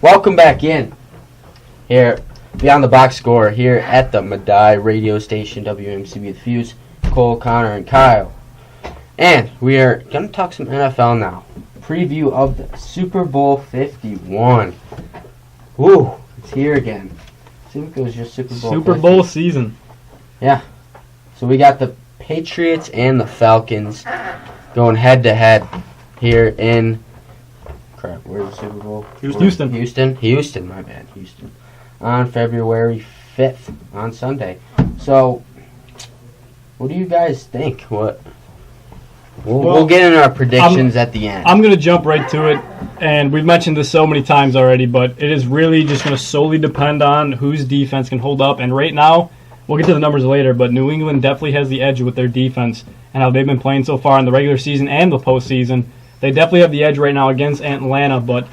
Welcome back in here Beyond the Box Score here at the Madai radio station WMCB The Fuse. Cole, Connor, and Kyle. And we are going to talk some NFL now. Preview of the Super Bowl 51. Woo, it's here again. I think it was just Super Bowl Super Bowl season. Yeah. So we got the Patriots and the Falcons going head to head here in where's the Super Bowl? Houston, my bad. Houston. On February 5th, on Sunday. So, what do you guys think? We'll get into our predictions at the end. I'm going to jump right to it, and we've mentioned this so many times already, but it is really just going to solely depend on whose defense can hold up. And right now, we'll get to the numbers later, but New England definitely has the edge with their defense and how they've been playing so far in the regular season and the postseason. They definitely have the edge right now against Atlanta, but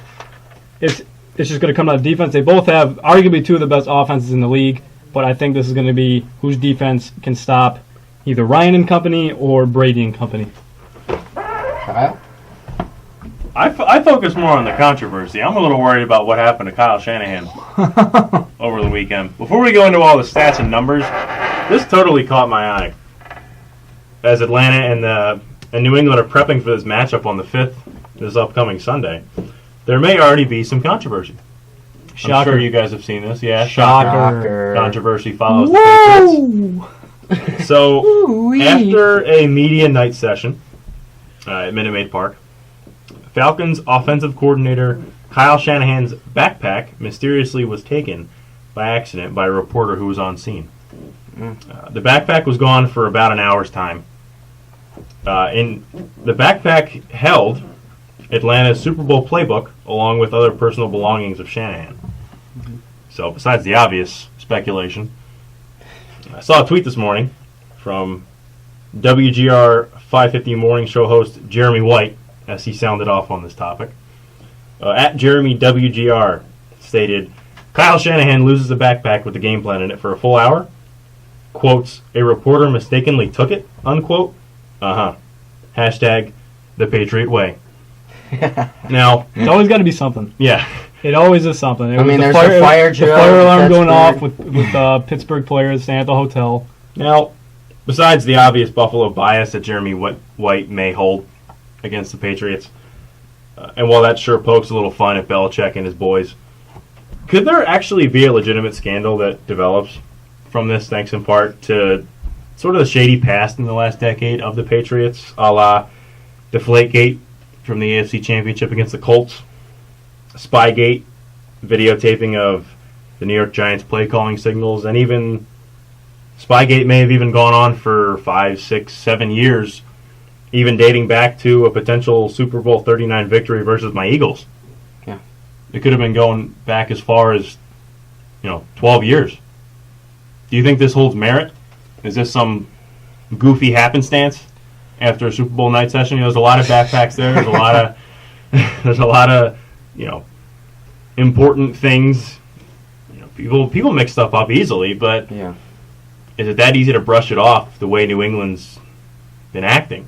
it's just going to come down to defense. They both have arguably two of the best offenses in the league, but I think this is going to be whose defense can stop either Ryan and company or Brady and company. Kyle? I focus more on the controversy. I'm a little worried about what happened to Kyle Shanahan over the weekend. Before we go into all the stats and numbers, this totally caught my eye. As Atlanta and New England are prepping for this matchup on the 5th, this upcoming Sunday, there may already be some controversy. Shocker. I'm sure you guys have seen this. Yeah, Shocker. Controversy follows the Patriots. So, after a media night session at Minute Maid Park, Falcons offensive coordinator Kyle Shanahan's backpack mysteriously was taken by accident by a reporter who was on scene. The backpack was gone for about an hour's time. The backpack held Atlanta's Super Bowl playbook along with other personal belongings of Shanahan. So, besides the obvious speculation, I saw a tweet this morning from WGR 550 morning show host Jeremy White, as he sounded off on this topic. At Jeremy WGR stated, Kyle Shanahan loses a backpack with the game plan in it for a full hour. Quotes, a reporter mistakenly took it, unquote. Hashtag the Patriot way. Now, it's always got to be something. Yeah. It always is something. There's a fire drill. The fire alarm going off with Pittsburgh players staying at the hotel. Now, besides the obvious Buffalo bias that Jeremy White may hold against the Patriots, and while that sure pokes a little fun at Belichick and his boys, could there actually be a legitimate scandal that develops from this, thanks in part to sort of the shady past in the last decade of the Patriots, a la Deflategate from the AFC Championship against the Colts, Spygate, videotaping of the New York Giants play calling signals, and even Spygate may have even gone on for 5, 6, 7 years, even dating back to a potential Super Bowl 39 victory versus my Eagles. Yeah. It could have been going back as far as, 12 years. Do you think this holds merit? Is this some goofy happenstance after a Super Bowl night session? There's a lot of backpacks there. There's a lot of, important things. People mix stuff up easily, but yeah. Is it that easy to brush it off the way New England's been acting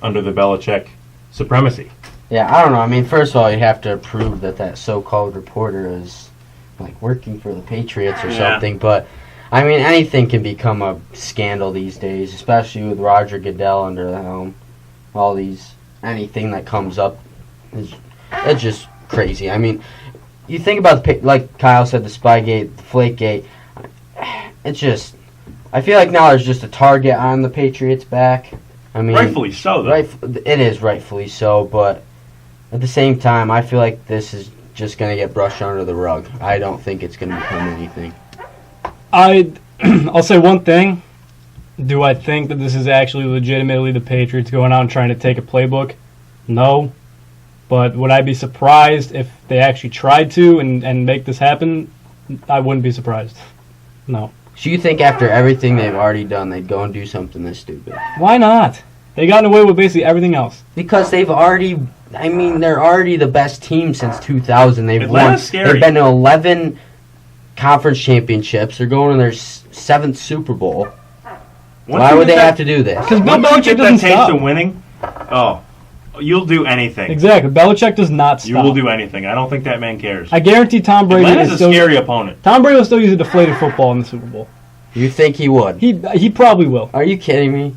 under the Belichick supremacy? Yeah, I don't know. First of all, you have to prove that so-called reporter is working for the Patriots or something, but anything can become a scandal these days, especially with Roger Goodell under the helm. Anything that comes up it's just crazy. You think about like Kyle said, the Spygate, the Flakegate. It's just, I feel like now there's just a target on the Patriots' back. Rightfully so, though. It is rightfully so, but at the same time, I feel like this is just going to get brushed under the rug. I don't think it's going to become anything. I'll say one thing. Do I think that this is actually legitimately the Patriots going out and trying to take a playbook? No. But would I be surprised if they actually tried to and make this happen? I wouldn't be surprised. No. So you think after everything they've already done, they'd go and do something this stupid? Why not? They gotten away with basically everything else. Because they've already, they're already the best team since 2000. They've Atlanta's won. Scary. They've been to 11 conference championships. They're going to their 7th Super Bowl. Why would they have to do this? Because Bill Belichick doesn't taste stop. of winning. Oh, You'll do anything. Exactly. Belichick does not stop. You will do anything. I don't think that man cares. I guarantee Tom Brady Atlanta's is a still, scary opponent. Tom Brady will still use a deflated football in the Super Bowl. You think he would? He probably will. Are you kidding me?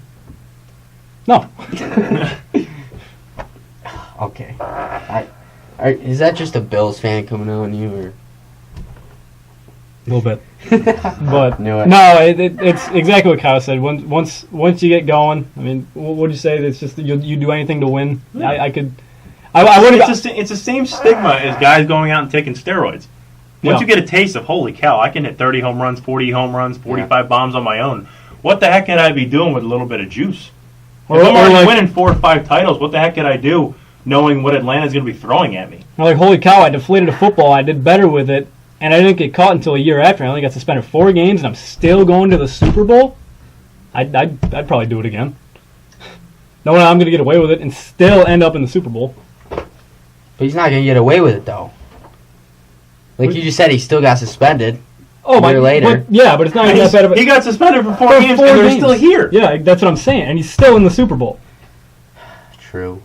No. Okay. Is that just a Bills fan coming on you, or? A little bit. But Knew it. no, it's exactly what Kyle said. Once you get going, I mean, what would you say? It's just you do anything to win. I would. It's the same stigma as guys going out and taking steroids. Once you get a taste of, holy cow, I can hit 30 home runs, 40 home runs, 45 bombs on my own. What the heck could I be doing with a little bit of juice? If I'm already winning 4 or 5 titles, what the heck could I do knowing what Atlanta's going to be throwing at me? Like, holy cow, I deflated a football. I did better with it, and I didn't get caught until a year after. I only got suspended 4 games, and I'm still going to the Super Bowl? I'd probably do it again. Knowing I'm going to get away with it and still end up in the Super Bowl. But he's not going to get away with it, though. Like you just said, he still got suspended. Oh, a year later. But it's not even that bad of a... He got suspended for 4 games, and they're still here. Yeah, that's what I'm saying, and he's still in the Super Bowl. True.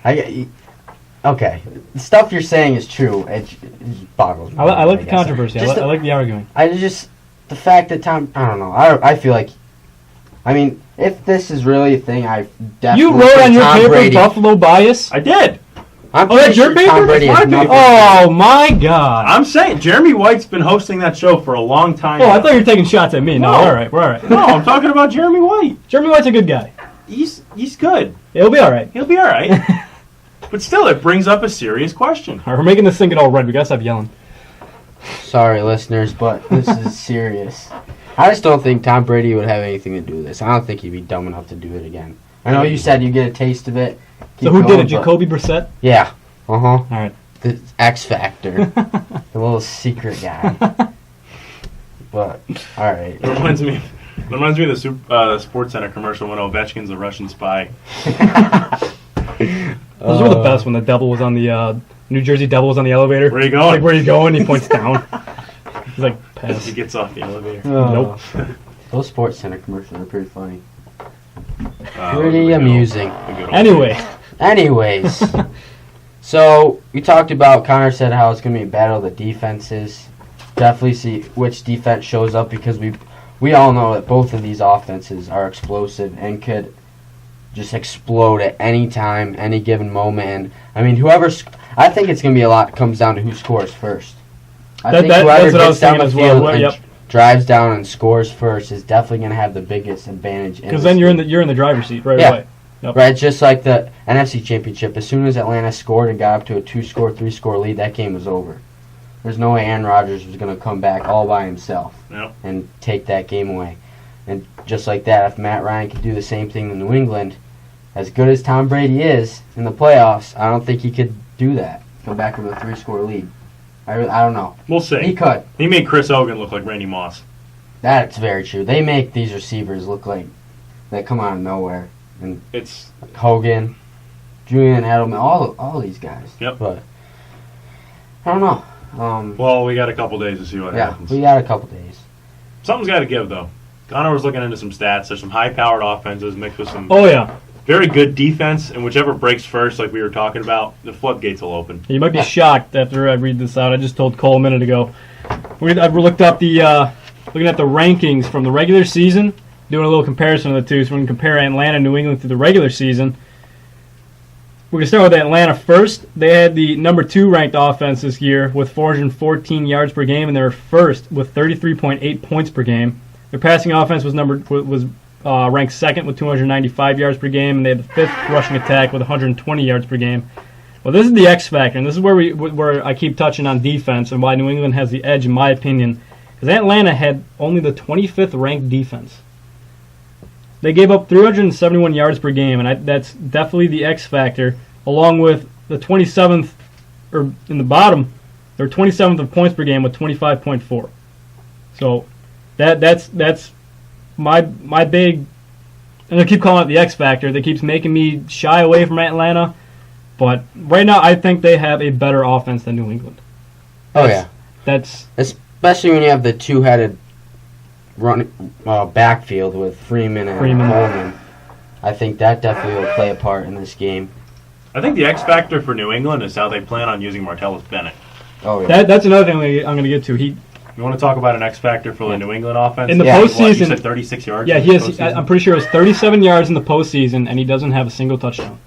Okay. The stuff you're saying is true. It boggles me. I like the controversy. I like the arguing. The fact that Tom... I don't know. I feel like... I mean, if this is really a thing, I definitely... You wrote on your Tom paper Brady, Buffalo bias? I did. I'm pretty that's your sure Tom paper? Brady That's has my nothing- Oh, my God. I'm saying, Jeremy White's been hosting that show for a long time. Oh, I thought you were taking shots at me. No, No. all right. We're all right. No, I'm talking about Jeremy White. Jeremy White's a good guy. He's good. He'll be all right. He'll be all right. But still, it brings up a serious question. All right, we're making this thing get all red. We got to stop yelling. Sorry, listeners, but this is serious. I just don't think Tom Brady would have anything to do with this. I don't think he'd be dumb enough to do it again. I know you said you get a taste of it. So who did it? Jacoby Brissett? Yeah. Uh-huh. All right. The X Factor. The little secret guy. But, all right. It reminds me of the Sports Center commercial when Ovechkin's a Russian spy. Those were the best when the devil was on the New Jersey Devil was on the elevator. Where are you going? Like, where are you going? He points down. He's like, pass. He gets off the elevator. Nope. Those Sports Center commercials are pretty funny. Pretty amusing. Anyway. Anyways. So, we talked about, Connor said how it's going to be a battle of the defenses. Definitely see which defense shows up because we all know that both of these offenses are explosive and could just explode at any time, any given moment. And, I mean, I think it's going to be a lot comes down to who scores first. I think whoever gets down the field and drives down and scores first is definitely going to have the biggest advantage. Because then you're in the driver's seat right away. Yep. Right, just like the NFC Championship. As soon as Atlanta scored and got up to a 2-score, 3-score lead, that game was over. There's no way Aaron Rodgers was going to come back all by himself and take that game away. And just like that, if Matt Ryan could do the same thing in New England, as good as Tom Brady is in the playoffs, I don't think he could do that. Come back with a 3-score lead. I don't know. We'll see. He could. He made Chris Hogan look like Randy Moss. That's very true. They make these receivers look like they come out of nowhere. And It's Hogan, Julian Edelman, all these guys. Yep. But I don't know. Well, we got a couple days to see what happens. We got a couple days. Something's got to give, though. Connor was looking into some stats. There's some high-powered offenses mixed with some very good defense, and whichever breaks first, like we were talking about, the floodgates will open. You might be shocked after I read this out. I just told Cole a minute ago. I looked up looking at the rankings from the regular season, doing a little comparison of the two. So we're going to compare Atlanta and New England through the regular season. We're going to start with Atlanta first. They had the number 2 ranked offense this year with 414 yards per game, and they were first with 33.8 points per game. Their passing offense was ranked second with 295 yards per game, and they had the 5th rushing attack with 120 yards per game. Well, this is the X factor, and this is where I keep touching on defense and why New England has the edge, in my opinion, because Atlanta had only the 25th ranked defense. They gave up 371 yards per game, and that's definitely the X factor, along with the 27th, or in the bottom, they're 27th of points per game with 25.4. So that's my big, and I keep calling it the X factor, that keeps making me shy away from Atlanta. But right now, I think they have a better offense than New England. That's especially when you have the two-headed backfield with Freeman and Coleman. I think that definitely will play a part in this game. I think the X factor for New England is how they plan on using Martellus Bennett. Oh yeah. That's another thing I'm going to get to. You want to talk about an X factor for the New England offense? In the What, postseason, you said 36 yards. yeah, in he the has. postseason? I'm pretty sure it was 37 yards in the postseason, and he doesn't have a single touchdown.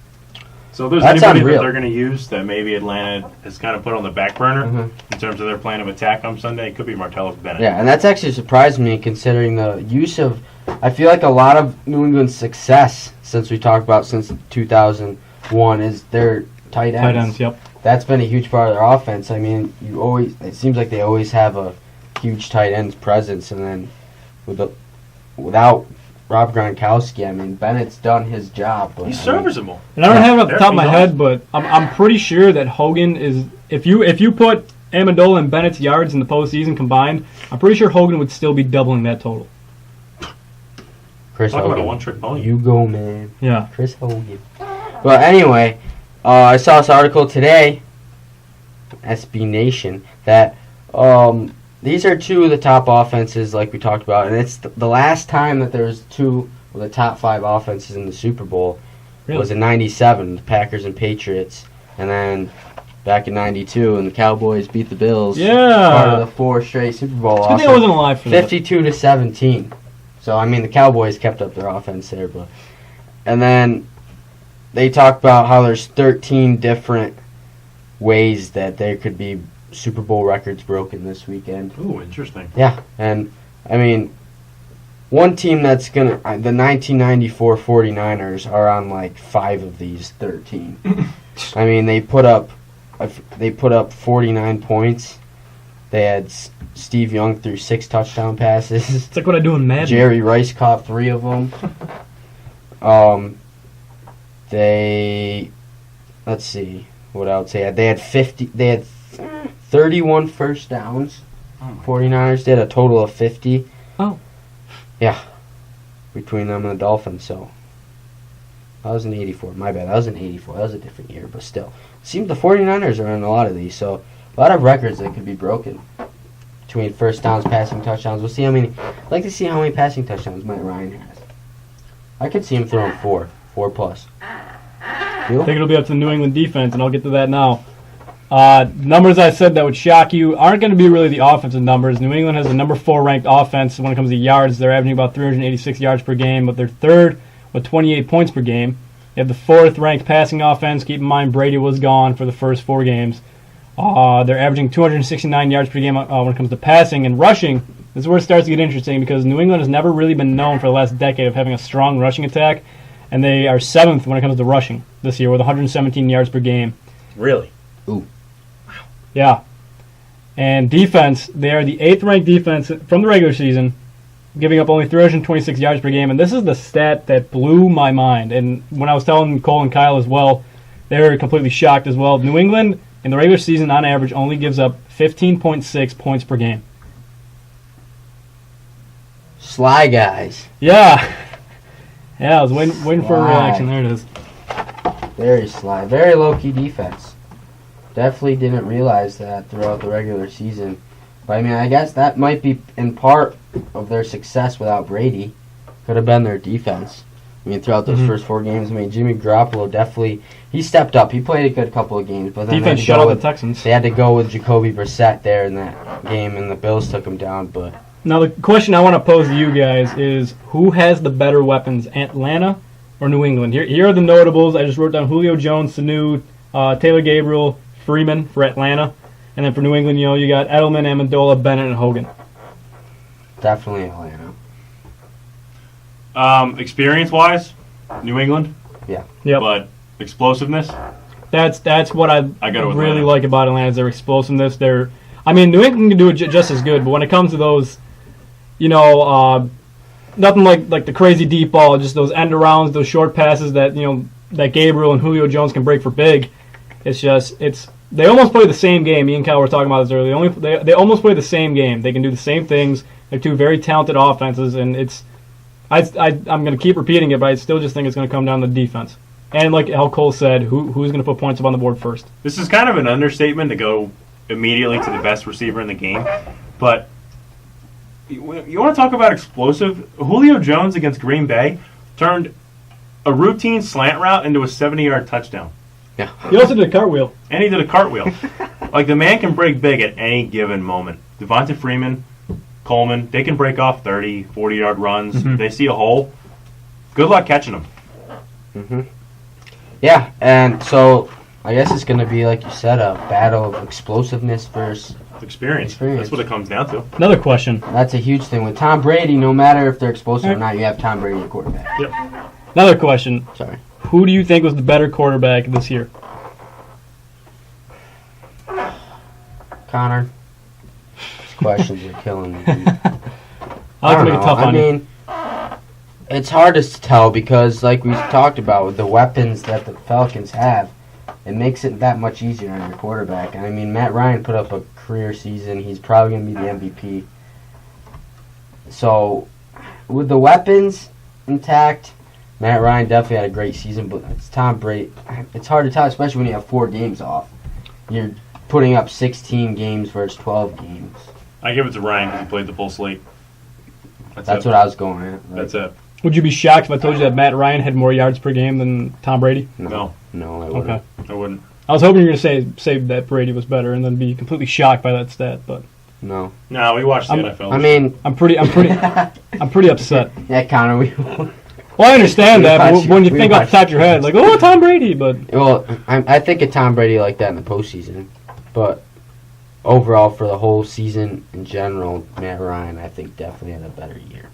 So if there's That's anybody unreal. that they're going to use that maybe Atlanta has kind of put on the back burner in terms of their plan of attack on Sunday, it could be Martellus Bennett. Yeah, and that's actually surprised me considering the use of. I feel like a lot of New England's success since 2001 is their tight ends. Tight ends, yep. That's been a huge part of their offense. I mean, it seems like they always have a huge tight ends presence, and then without Rob Gronkowski, I mean, Bennett's done his job. But He's serviceable. And I don't have it off the top of my He's head, but I'm pretty sure that Hogan is. If you put Amendola and Bennett's yards in the postseason combined, I'm pretty sure Hogan would still be doubling that total. Chris Talk Hogan. about a one-trick pony. You go, man. Yeah. Chris Hogan. Well, anyway, I saw this article today, SB Nation, that these are two of the top offenses, like we talked about, and it's the last time that there was two of the top 5 offenses in the Super Bowl was in '97, the Packers and Patriots, and then back in '92, and the Cowboys beat the Bills. Yeah. Part of the 4 straight Super Bowl. I think I wasn't alive for that. 52-17. So I mean, the Cowboys kept up their offense there, and then they talk about how there's 13 different ways that there could be Super Bowl records broken this weekend. Ooh, interesting. Yeah, and I mean, one team that's gonna the 1994 49ers are on like 5 of these 13. I mean, they put up 49 points. They had Steve Young threw 6 touchdown passes. It's like what I do in Madden. Jerry Rice caught 3 of them. Let's see what else they had. They had 31 first downs. 49ers did a total of 50. Oh. Yeah, between them and the Dolphins. So that was in '84. My bad. That was in '84. That was a different year, but still, it seems the 49ers are in a lot of these. So a lot of records that could be broken between first downs, passing touchdowns. We'll see how many. I'd like to see how many passing touchdowns Matt Ryan has. I could see him throwing 4 plus. I think it'll be up to the New England defense, and I'll get to that now. Numbers I said that would shock you aren't going to be really the offensive numbers. New England has the number 4 ranked offense when it comes to yards. They're averaging about 386 yards per game, but they're 3rd with 28 points per game. They have the 4th ranked passing offense. Keep in mind Brady was gone for the first 4 games. They're averaging 269 yards per game when it comes to passing and rushing. This is where it starts to get interesting because New England has never really been known for the last decade of having a strong rushing attack, and they are 7th when it comes to rushing this year with 117 yards per game. Really? Ooh. Yeah. And defense, they are the 8th ranked defense from the regular season, giving up only 326 yards per game. And this is the stat that blew my mind. And when I was telling Cole and Kyle as well, they were completely shocked as well. New England, in the regular season, on average, only gives up 15.6 points per game. Sly guys. Yeah. Yeah, I was waiting for a reaction. There it is. Very sly. Very low-key defense. Definitely didn't realize that throughout the regular season. But, I mean, I guess that might be in part of their success without Brady. Could have been their defense. I mean, throughout those first 4 games, I mean, Jimmy Garoppolo definitely, he stepped up. He played a good couple of games. But then Defense shut out the Texans. They had to go with Jacoby Brissett there in that game, and the Bills took him down. But Now, the question I want to pose to you guys is, who has the better weapons, Atlanta or New England? Here are the notables. I just wrote down Julio Jones, Sanu, Taylor Gabriel, Freeman for Atlanta. And then for New England, you got Edelman, Amendola, Bennett, and Hogan. definitely Atlanta. Experience-wise, New England. Yeah. Yep. But explosiveness, That's what I gotta with really Atlanta. like about Atlanta is their explosiveness. New England can do it just as good, but when it comes to those, nothing like the crazy deep ball, just those end arounds, those short passes that that Gabriel and Julio Jones can break for big. They almost play the same game. Me and Kyle were talking about this earlier. They almost play the same game. They can do the same things. They're 2 very talented offenses, and I'm going to keep repeating it, but I still just think it's going to come down to defense. And like how Cole said, who's going to put points up on the board first? this is kind of an understatement to go immediately to the best receiver in the game. But you want to talk about explosive? Julio Jones against Green Bay turned a routine slant route into a 70-yard touchdown. Yeah. He also did a cartwheel. And he did a cartwheel. Like, the man can break big at any given moment. Devonta Freeman, Coleman, they can break off 30, 40-yard runs. Mhm. If they see a hole, good luck catching them. Mm-hmm. Yeah, and so I guess it's going to be, like you said, a battle of explosiveness versus... Experience. That's what it comes down to. Another question. That's a huge thing. With Tom Brady, no matter if they're explosive or not, you have Tom Brady at quarterback. Another question. Sorry. Who do you think was the better quarterback this year? Connor, these questions are killing me. I'll have to make it tough on you. I mean, it's hard to tell because, like we talked about, with the weapons that the Falcons have, it makes it that much easier on your quarterback. And I mean, Matt Ryan put up a career season. He's probably going to be the MVP. So, with the weapons intact, Matt Ryan definitely had a great season, but it's Tom Brady. It's hard to tell, especially when you have 4 games off. You're putting up 16 games versus 12 games. I give it to Ryan because he played the full slate. That's what I was going at. Like, That's it. Would you be shocked if I told you that Matt Ryan had more yards per game than Tom Brady? No. No, I wouldn't. Okay. I wouldn't. I was hoping you were going to say that Brady was better and then be completely shocked by that stat, but No. No, we watched the NFL. I mean, I'm pretty upset. yeah, Connor, Well, I understand We that, but watch- when you we think off watch- the top of your head, like, oh, Tom Brady, but I think of Tom Brady like that in the postseason, but overall for the whole season in general, Matt Ryan, I think, definitely had a better year.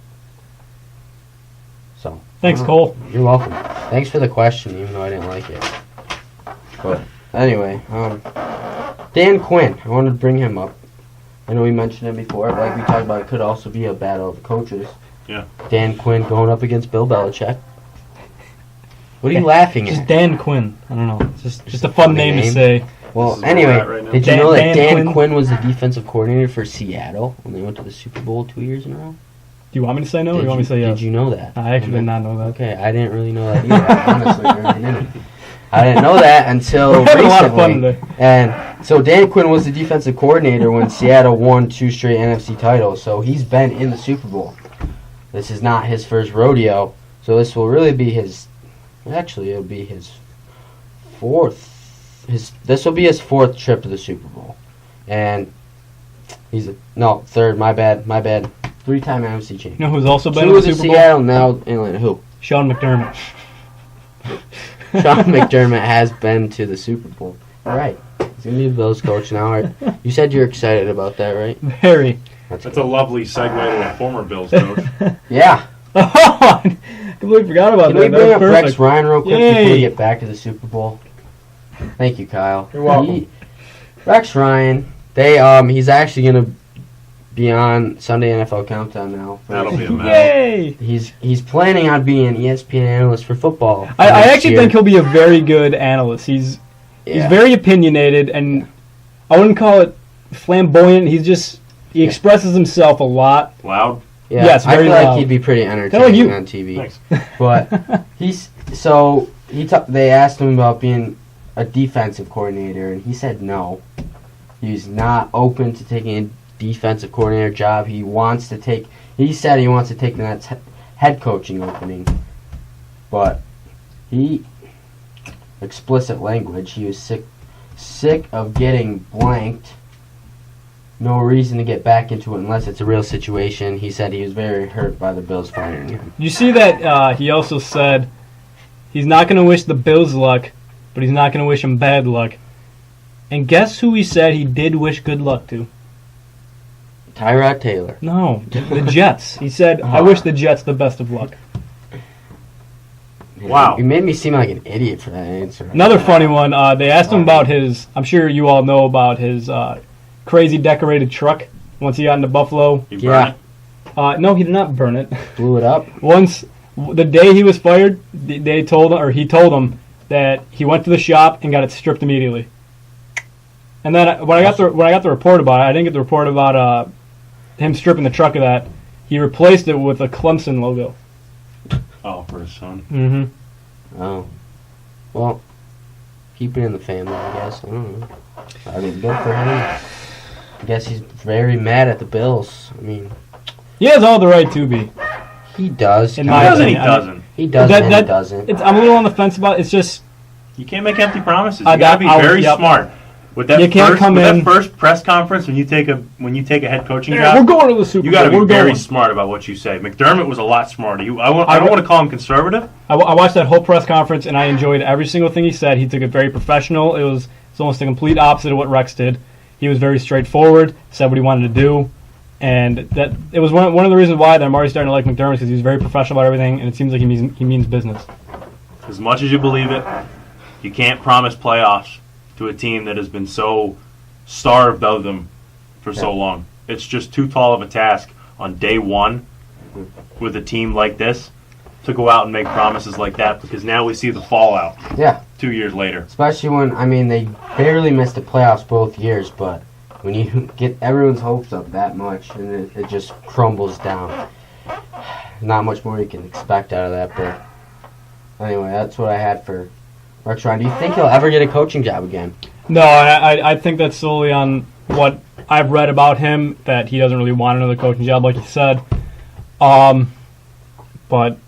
So. thanks, Cole. You're welcome. Thanks for the question, even though I didn't like it. But anyway, Dan Quinn, I wanted to bring him up. I know we mentioned him before, but like we talked about, it could also be a battle of the coaches. Yeah. Dan Quinn going up against Bill Belichick. What are you laughing Just at? Dan Quinn. I don't know. It's just a fun name to name. say. Well, This is where we're at anyway, right now. did you Dan- know that Dan Dan Quinn? Quinn was the defensive coordinator for Seattle when they went to the Super Bowl 2 years in a row? Do you want me to say no or do you want me to say Did yes? you know that? I actually did not know that. Okay, I didn't really know that either. Honestly, I really didn't. I didn't know that until We're having a lot of fun recently. today. And so Dan Quinn was the defensive coordinator when Seattle won 2 straight NFC titles. So he's been in the Super Bowl. This is not his first rodeo. So this will really be his. Actually, it'll be his 4th. This will be his 4th trip to the Super Bowl, and he's no 3rd. My bad. 3-time NFC champion. You know who's also been 2 in was the in Super Bowl? Seattle, now Atlanta. Who? Sean McDermott. Sean McDermott has been to the Super Bowl. All right. He's going to be the Bills coach now. Right? You said you're excited about that, right? Very. That's a lovely segue to a former Bills coach. Yeah. Oh, I completely forgot about Can that. we That bring was up perfect. Rex Ryan real quick Yay. before we get back to the Super Bowl? Thank you, Kyle. You're welcome. Rex Ryan, he's actually going to be on Sunday NFL Countdown now. That'll be a mess. Yay! He's planning on being an ESPN analyst for football. I next actually year. think he'll be a very good analyst. He's Yeah. very opinionated, and I wouldn't call it flamboyant. He Yeah. expresses himself a lot. Loud. Yeah, Yes, I very feel like loud. he'd be pretty Kinda like entertaining you. on TV. Thanks. But they asked him about being a defensive coordinator, and he said no. He's not open to taking a defensive coordinator job. He said he wants to take the next head coaching opening. But explicit language, he was sick of getting blanked. No reason to get back into it unless it's a real situation. He said he was very hurt by the Bills firing him. You see that he also said he's not going to wish the Bills luck, but he's not going to wish them bad luck. And guess who he said he did wish good luck to? Tyrod Taylor. No, the Jets. He said, I wish the Jets the best of luck. Wow. You made me seem like an idiot for that answer. Another funny one, they asked him about I'm sure you all know about his crazy decorated truck once he got into Buffalo. You Yeah. burn it? No, he did not burn it. Blew it up. Once, the day he was fired, he told him that he went to the shop and got it stripped immediately. And then when I got the report about it, I didn't get the report about him stripping the truck of that. He replaced it with a Clemson logo. Oh, for his son. Mm-hmm. Oh. Well, keep it in the family, I guess. I don't know. I mean, good for him. I guess he's very mad at the Bills. I mean, He has all the right to be. he does. In He my doesn't, he opinion, I mean- doesn't. He doesn't. That- and that- he doesn't. I'm a little on the fence about it. It's just You can't make empty promises. You I- got to be I- very yep. smart. With that You can't first, come with in- that first press conference when you take a head coaching Yeah, job, we're going to the Super you Bowl. got to be We're very going. smart about what you say. McDermott was a lot smarter. I don't I- want to call him conservative. I watched that whole press conference, and I enjoyed every single thing he said. He took it very professional. It's almost the complete opposite of what Rex did. He was very straightforward, said what he wanted to do, and that it was one of the reasons why that I'm already starting to like McDermott, because he was very professional about everything, and it seems like he means business. As much as you believe it, you can't promise playoffs to a team that has been so starved of them for so long. It's just too tall of a task on day one with a team like this to go out and make promises like that, because now we see the fallout Yeah. 2 years later. Especially when, I mean, they barely missed the playoffs both years, but when you get everyone's hopes up that much and it just crumbles down, not much more you can expect out of that. But anyway, that's what I had for Rex Ryan. Do you think he'll ever get a coaching job again? No, I think that's solely on what I've read about him, that he doesn't really want another coaching job, like you said. But,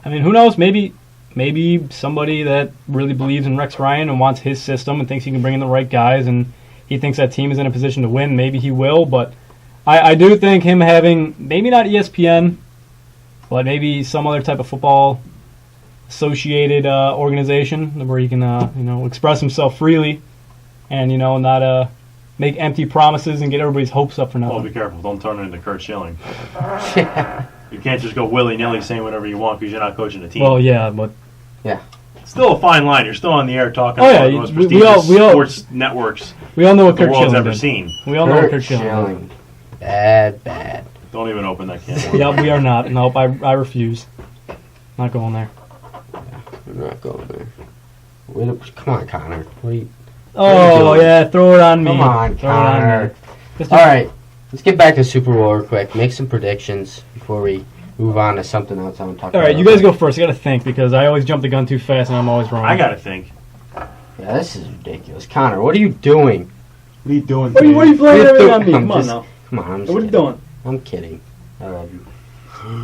I mean, who knows? Maybe somebody that really believes in Rex Ryan and wants his system and thinks he can bring in the right guys and he thinks that team is in a position to win, maybe he will. But I do think him having, maybe not ESPN, but maybe some other type of football associated organization where he can express himself freely and not make empty promises and get everybody's hopes up for Well, nothing. be careful. Don't turn it into Kurt Schilling. You can't just go willy-nilly saying whatever you want because you're not coaching a team. Well, yeah, but It's still a fine line. You're still on the air talking Oh, about yeah, the most we prestigious all- sports networks we all know what the Kurt world's Schilling ever did. seen. We all know what Kurt Schilling did. Bad. Don't even open that can. Yeah, we are not. Nope, I refuse. Not going there. We're not going there. Come on, Connor. What are you? Oh, doing? yeah, throw it on me. Come on, Throw it on me. Connor. Just- All right, let's get back to Super Bowl real quick. Make some predictions before we move on to something else I want to talk All about. right, you guys go first. I got to think because I always jump the gun too fast and I'm always wrong. I gotta think. Yeah, this is ridiculous. Connor, what are you doing? What are you doing? What are you playing everything on me? I'm Come on just- now. Come on, I'm just What are you kidding. doing? I'm kidding. I love you.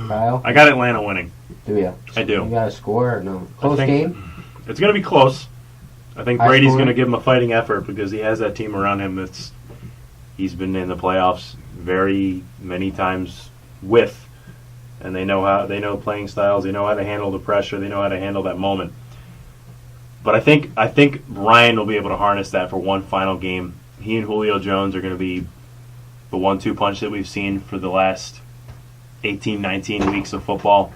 Kyle, I got Atlanta winning. do ya? I You do. got a score or no? Close think- game? It's gonna be close. I think High Brady's scoring? gonna give him a fighting effort because he has that team around him he's been in the playoffs very many times with, and they know playing styles, they know how to handle the pressure, they know how to handle that moment. But I think Ryan will be able to harness that for one final game. He and Julio Jones are going to be the 1-2 punch that we've seen for the last 18, 19 weeks of football,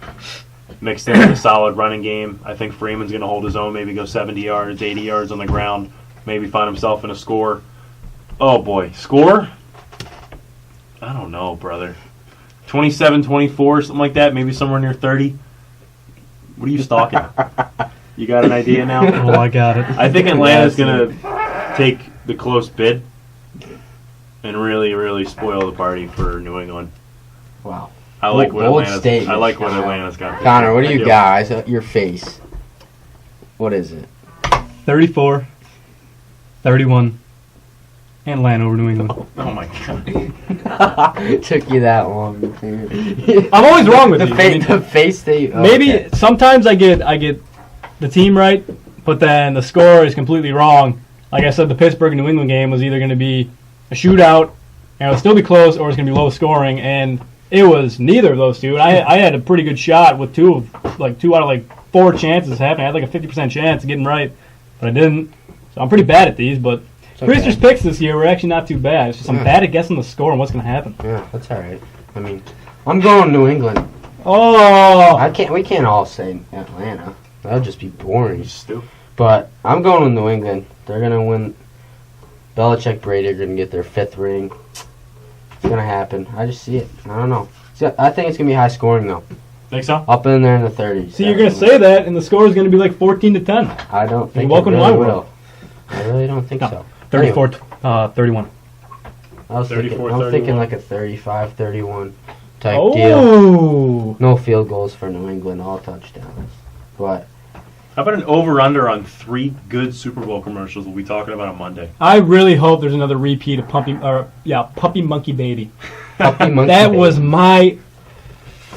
mixed in with a solid running game. I think Freeman's going to hold his own, maybe go 70 yards, 80 yards on the ground, maybe find himself in a score. Oh, boy. Score? I don't know, brother. 27-24, something like that, maybe somewhere near 30. What are you stalking? You got an idea now? Oh, I got it. I think Atlanta's going to take the close bid and really, really spoil the party for New England. Wow. I like what Bold Atlanta's. statement, I like what Kyle. Atlanta's got. Connor, what do I you got? I saw your face. What is it? 34, 31, Atlanta over New England. Oh my god! It took you that long. I'm always wrong with the these. face. I mean, The face that you, maybe okay. sometimes I get the team right, but then the score is completely wrong. Like I said, the Pittsburgh New England game was either going to be a shootout and it'll still be close, or it's going to be low scoring, and it was neither of those two. And I had a pretty good shot with two out of 4 chances happening. I had like a 50% chance of getting right, but I didn't. So I'm pretty bad at these, but It's okay. Priesters picks this year were actually not too bad. It's just I'm Yeah. bad at guessing the score and what's going to happen. Yeah, that's all right. I mean, I'm going New England. Oh, We can't all say Atlanta. That'll just be boring. Stu. But I'm going with New England. They're gonna win. Belichick, Brady are gonna get their 5th ring. It's gonna happen. I just see it. I don't know. I think it's gonna be high scoring though. Think so? Up in there in the 30s. see, you're going to say that, and the score is going to be like 14-10. I don't think welcome it to really my will. world. I really don't think No. so. 34, 31. I was thinking, 34, I'm thinking 31. like a 35-31 type Oh, deal. No field goals for New England, all touchdowns. But How about an over/under on 3 good Super Bowl commercials we'll be talking about on Monday? I really hope there's another repeat of Puppy Monkey Baby. Puppy Monkey That Baby. was my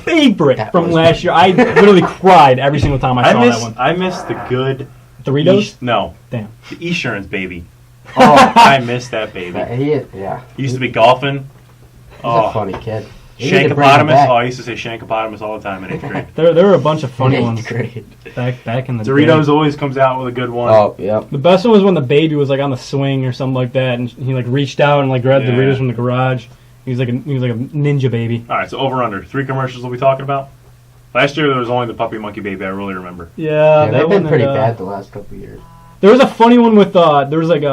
favorite That from was- last year. I literally cried every single time I saw that one. I miss the good Doritos? No. Damn. The Esurance baby. Oh, I miss that baby. He used to be golfing. He's a funny kid. Shankopotamus. Oh, I used to say Shankopotamus all the time in 8th grade. There were a bunch of funny In ones 8th grade. back in the Doritos day. always comes out with a good one. Oh, yep. The best one was when the baby was like on the swing or something like that, and he like reached out and like grabbed Yeah. Doritos from the garage. He was like a ninja baby. All right, so over under 3 commercials we'll be talking about. Last year there was only the puppy monkey baby. I really remember. Yeah, that They've been one, pretty bad the last couple of years. There was a funny one with it was like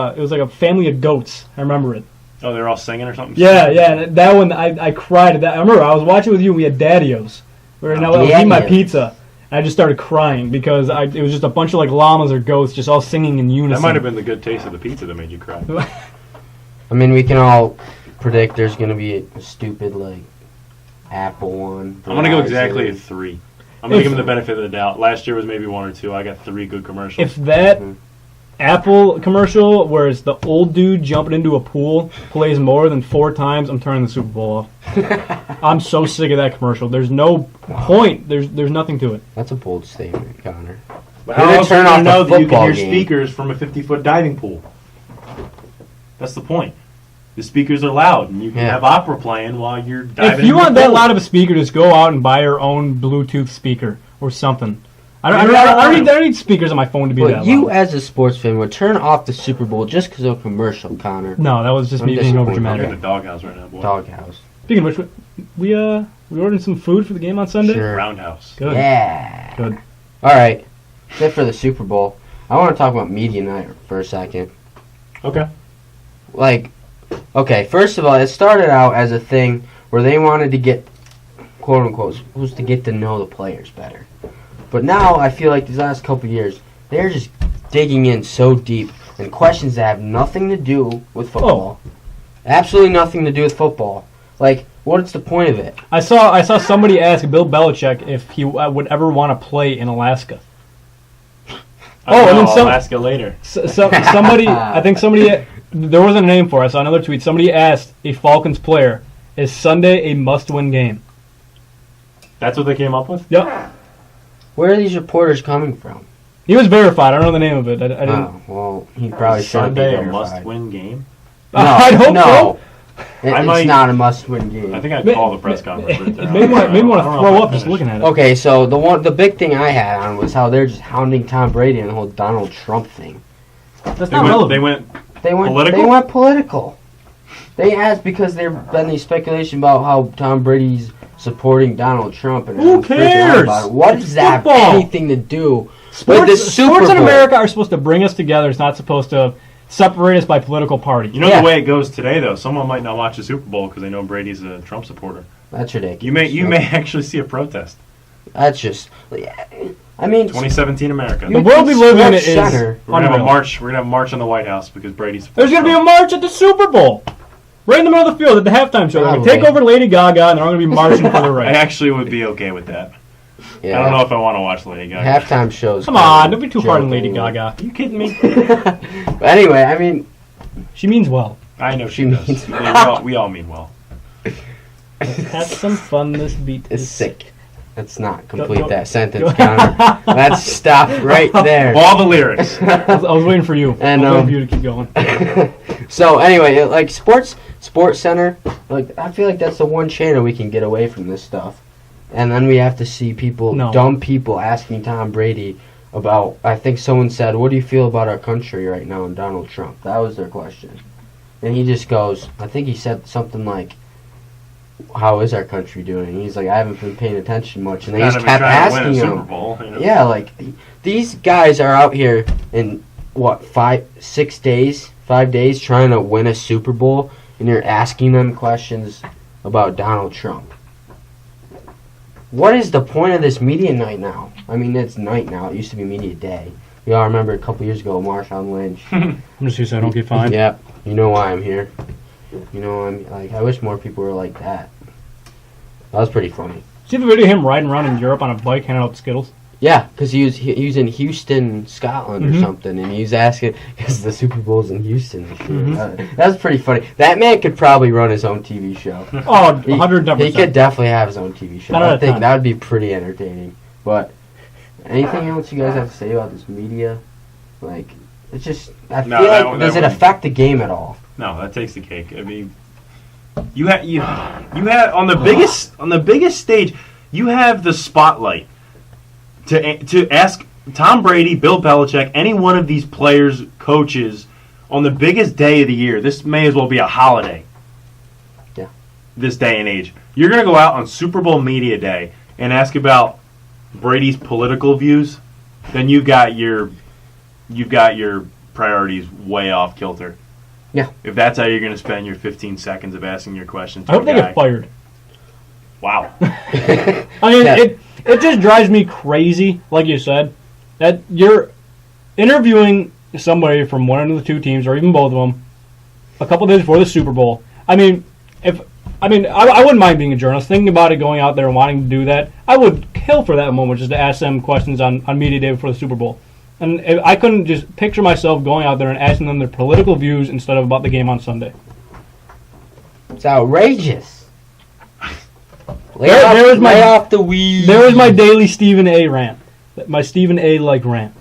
a family of goats. I remember it. Oh, they were all singing or something. Yeah, and that one I cried at that. I remember I was watching with you. And we had Daddy-O's. And I was eating my pizza. And I just started crying because it was just a bunch of like llamas or goats just all singing in unison. That might have been the good taste of the pizza that made you cry. I mean, we can all predict there's going to be a stupid, like, Apple one. I'm going to go exactly at 3. I'm going to give them the benefit of the doubt. Last year was maybe 1 or 2. I got 3 good commercials. If that Apple commercial where it's the old dude jumping into a pool plays more than 4 times, I'm turning the Super Bowl off. I'm so sick of that commercial. There's no point. There's nothing to it. That's a bold statement, Connor. But They're how gonna else turn do you off know the that you can football hear game. speakers from a 50-foot diving pool? That's the point. The speakers are loud, and you can Yeah. have opera playing while you're diving. If you in the want that pool. loud of a speaker, just go out and buy your own Bluetooth speaker or something. I don't need speakers on my phone to be But that you, loud. as a sports fan, would turn off the Super Bowl just because of a commercial, Connor. No, that was just I'm me being over disappointed. You're dramatic. in the doghouse right now, boy. Doghouse. Speaking of which, we ordered some food for the game on Sunday. Sure. Roundhouse. Good. Yeah. Good. All right. Except for the Super Bowl, I want to talk about media night for a second. Okay. Like, okay, first of all, it started out as a thing where they wanted to get, quote unquote, was to get to know the players better. But now I feel like these last couple of years, they're just digging in so deep and questions that have nothing to do with football. Absolutely nothing to do with football. Like, what's the point of it? I saw somebody ask Bill Belichick if he would ever want to play in Alaska. Oh, and then Alaska later. Somebody, I think somebody, there wasn't a name for it. I saw another tweet. Somebody asked a Falcons player, "Is Sunday a must-win game?" That's what they came up with? Yep. Where are these reporters coming from? He was verified. I don't know the name of it. I didn't. Oh, well, he probably shouldn't be Sunday a verified. must-win game? No, I'd hope no. so. It's might- not a must-win game. I think I'd Ma- call the press conference. It but, made me want I don't to know throw if I up just finished. looking at it. Okay, so the big thing I had on was how they're just hounding Tom Brady and the whole Donald Trump thing. That's They not went, relevant. they went They went political. They asked because there's been these speculation about how Tom Brady's supporting Donald Trump and Who everyone's freaking out cares? about it. What It's does that have football. anything to do Sports, with the Super sports in Bowl? America are supposed to bring us together. It's not supposed to separate us by political party. You know Yeah. the way it goes today, though. Someone might not watch the Super Bowl because they know Brady's a Trump supporter. That's ridiculous. You may actually see a protest. That's just. I mean, 2017 America. The world we live in is Center. We're gonna have a unreal. march. We're gonna have a march on the White House because Brady's. There's going to be a march at the Super Bowl. Right in the middle of the field at the halftime show. They're going to take Probably. over Lady Gaga and they're all going to be marching for the I right. actually would be okay with that. Yeah. I don't know if I want to watch Lady Gaga. Halftime shows. Come on, don't be too hard on Lady Gaga. Are you kidding me? But anyway, I mean, She means well. I know she She does. means- we all mean well. Have some fun. This beat it's is sick. Let's not complete Go- that sentence, go- Connor. Let's stop right there. All the lyrics. I was waiting for you. And, I was waiting for you to keep going. So anyway, like Sports Center, like I feel like that's the one channel we can get away from this stuff, and then we have to see people, No. dumb people, asking Tom Brady about. I think someone said, "What do you feel about our country right now?" and Donald Trump. That was their question, and he just goes. I think he said something like, "How is our country doing?" And he's like, "I haven't been paying attention much," and they Kind just of kept trying to win asking a Super him. Bowl. You know? Yeah, like these guys are out here in what 5 days trying to win a Super Bowl, and you're asking them questions about Donald Trump. What is the point of this media night now? I mean, it's night now. It used to be media day. We all remember a couple years ago, Marshawn Lynch. I'm just here so I don't get fined. Yep, you know why I'm here. You know, I'm like, I wish more people were like that. That was pretty funny. See the video of him riding around in Europe on a bike handing out Skittles? Yeah, because he was in Houston, Scotland, or Mhm. something, and he was asking because the Super Bowl's in Houston this year. Mhm. That was pretty funny. That man could probably run his own TV show. Oh, He 110%. He could definitely have his own TV show. Not at I a think time. that would be pretty entertaining. But anything else you guys have to say about this media? Like, it's just, I No, feel that like, one- does that it one- affect the game at all? No, that takes the cake. I mean, you had on the biggest stage, you have the spotlight to ask Tom Brady, Bill Belichick, any one of these players, coaches, on the biggest day of the year. This may as well be a holiday. Yeah. This day and age, you're going to go out on Super Bowl media day and ask about Brady's political views. Then you've got your priorities way off kilter. Yeah. If that's how you're going to spend your 15 seconds of asking your question to I hope a they guy. get fired. Wow. I mean, Yeah. it just drives me crazy, like you said, that you're interviewing somebody from one of the two teams, or even both of them, a couple days before the Super Bowl. I mean, I wouldn't mind being a journalist. Thinking about it, going out there and wanting to do that, I would kill for that moment just to ask them questions on media day before the Super Bowl. And I couldn't just picture myself going out there and asking them their political views instead of about the game on Sunday. It's outrageous. Lay There off the weed. There was my daily Stephen A. rant. My Stephen A. rant.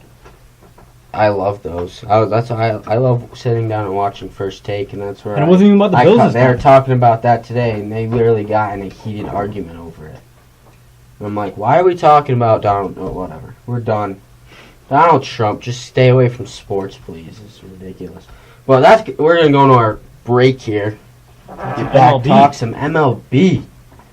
I love those. That's why I love sitting down and watching First Take, and that's where And it wasn't even about the Bills this they were time. talking about that today, and they literally got in a heated argument over it. And I'm like, why are we talking about Donald? Oh, whatever. We're done. Donald Trump, just stay away from sports, please. It's ridiculous. Well, we're gonna go into our break here. Get back, MLB. talk some MLB,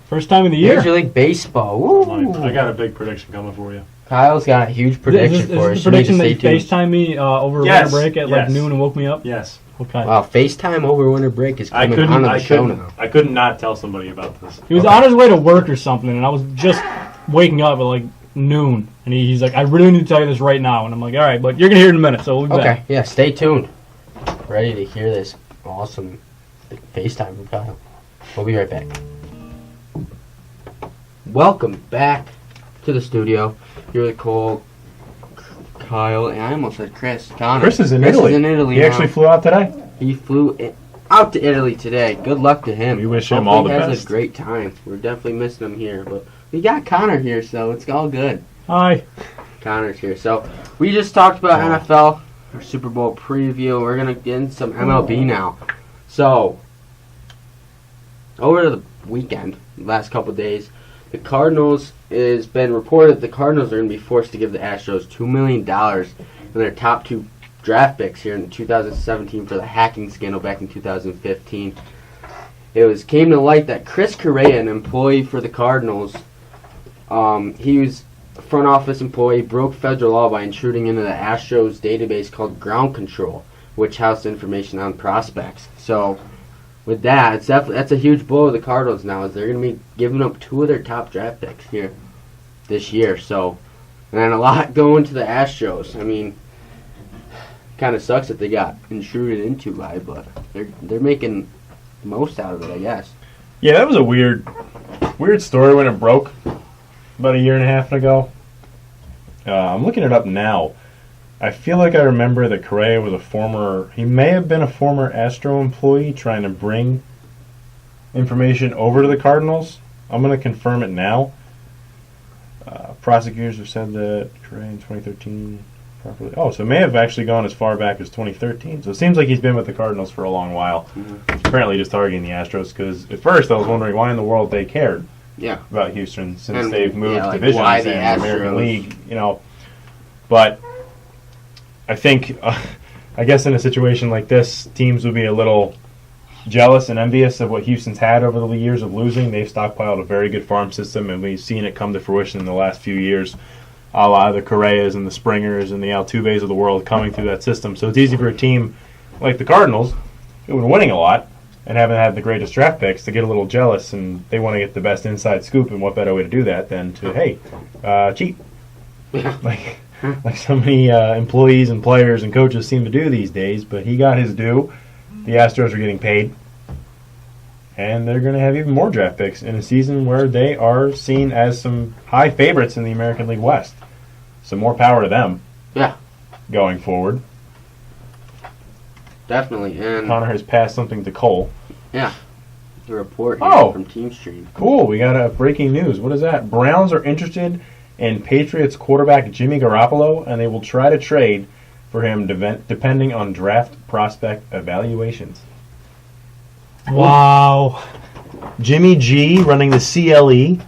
First time of the year. Major League Baseball. Woo! I got a big prediction coming for you. Kyle's got a huge prediction Is this for the us. You need to prediction that stay you tuned. FaceTime me over Yes, winter break at yes. noon and woke me up? Yes. Okay. Wow, FaceTime over winter break is coming on the show now. I couldn't not tell somebody about this. He was on his way to work or something, and I was just waking up at like noon, and he's like, "I really need to tell you this right now," and I'm like, "All right, but you're gonna hear it in a minute, so we'll be Okay, back." yeah, stay tuned. Ready to hear this awesome FaceTime from Kyle. We'll be right back. Welcome back to the studio. Here with Cole, Kyle, and I almost said Chris. Connor. Chris is in Chris Italy. is in Italy He now. actually flew out today. He flew out to Italy today. Good luck to him. We wish him Hopefully all the he has best. a great time. We're definitely missing him here, but we got Connor here, so it's all good. Hi. Connor's here. So we just talked about NFL, our Super Bowl preview. We're gonna get into some MLB now. So over the weekend, last couple days, the Cardinals has been reported the Cardinals are gonna be forced to give the Astros $2 million in their top two draft picks here in 2017 for the hacking scandal back in 2015. It came to light that Chris Correa, an employee for the Cardinals, he was a front office employee, broke federal law by intruding into the Astros database called Ground Control, which housed information on prospects. So with that, that's a huge blow to the Cardinals now, as they're going to be giving up two of their top draft picks here this year. So, and then a lot going to the Astros. I mean, kind of sucks that they got intruded into by, but they're making the most out of it, I guess. Yeah, that was a weird story when it broke about a year and a half ago. I'm looking it up now. I feel like I remember that Correa was he may have been a former Astro employee trying to bring information over to the Cardinals. I'm going to confirm it now. Prosecutors have said that Correa in 2013 properly. Oh, so it may have actually gone as far back as 2013. So it seems like he's been with the Cardinals for a long while. Mm-hmm. Apparently just targeting the Astros because at first I was wondering why in the world they cared Yeah. about Houston since And, they've moved yeah, like, divisions why in the the American Astros? League, But I think, I guess in a situation like this, teams would be a little jealous and envious of what Houston's had over the years of losing. They've stockpiled a very good farm system, and we've seen it come to fruition in the last few years, a la the Correas and the Springers and the Altuves of the world coming through that system. So it's easy for a team like the Cardinals, who have been winning a lot and haven't had the greatest draft picks, to get a little jealous, and they want to get the best inside scoop, and what better way to do that than to, hey, cheat. Like so many employees and players and coaches seem to do these days, but he got his due. The Astros are getting paid, and they're going to have even more draft picks in a season where they are seen as some high favorites in the American League West. So more power to them. Yeah. Going forward. Definitely. And Connor has passed something to Cole. the report here Oh. from Team Stream. Cool, we got a breaking news. What is that? Browns are interested in Patriots quarterback Jimmy Garoppolo, and they will try to trade for him depending on draft prospect evaluations. Wow. Jimmy G running the CLE.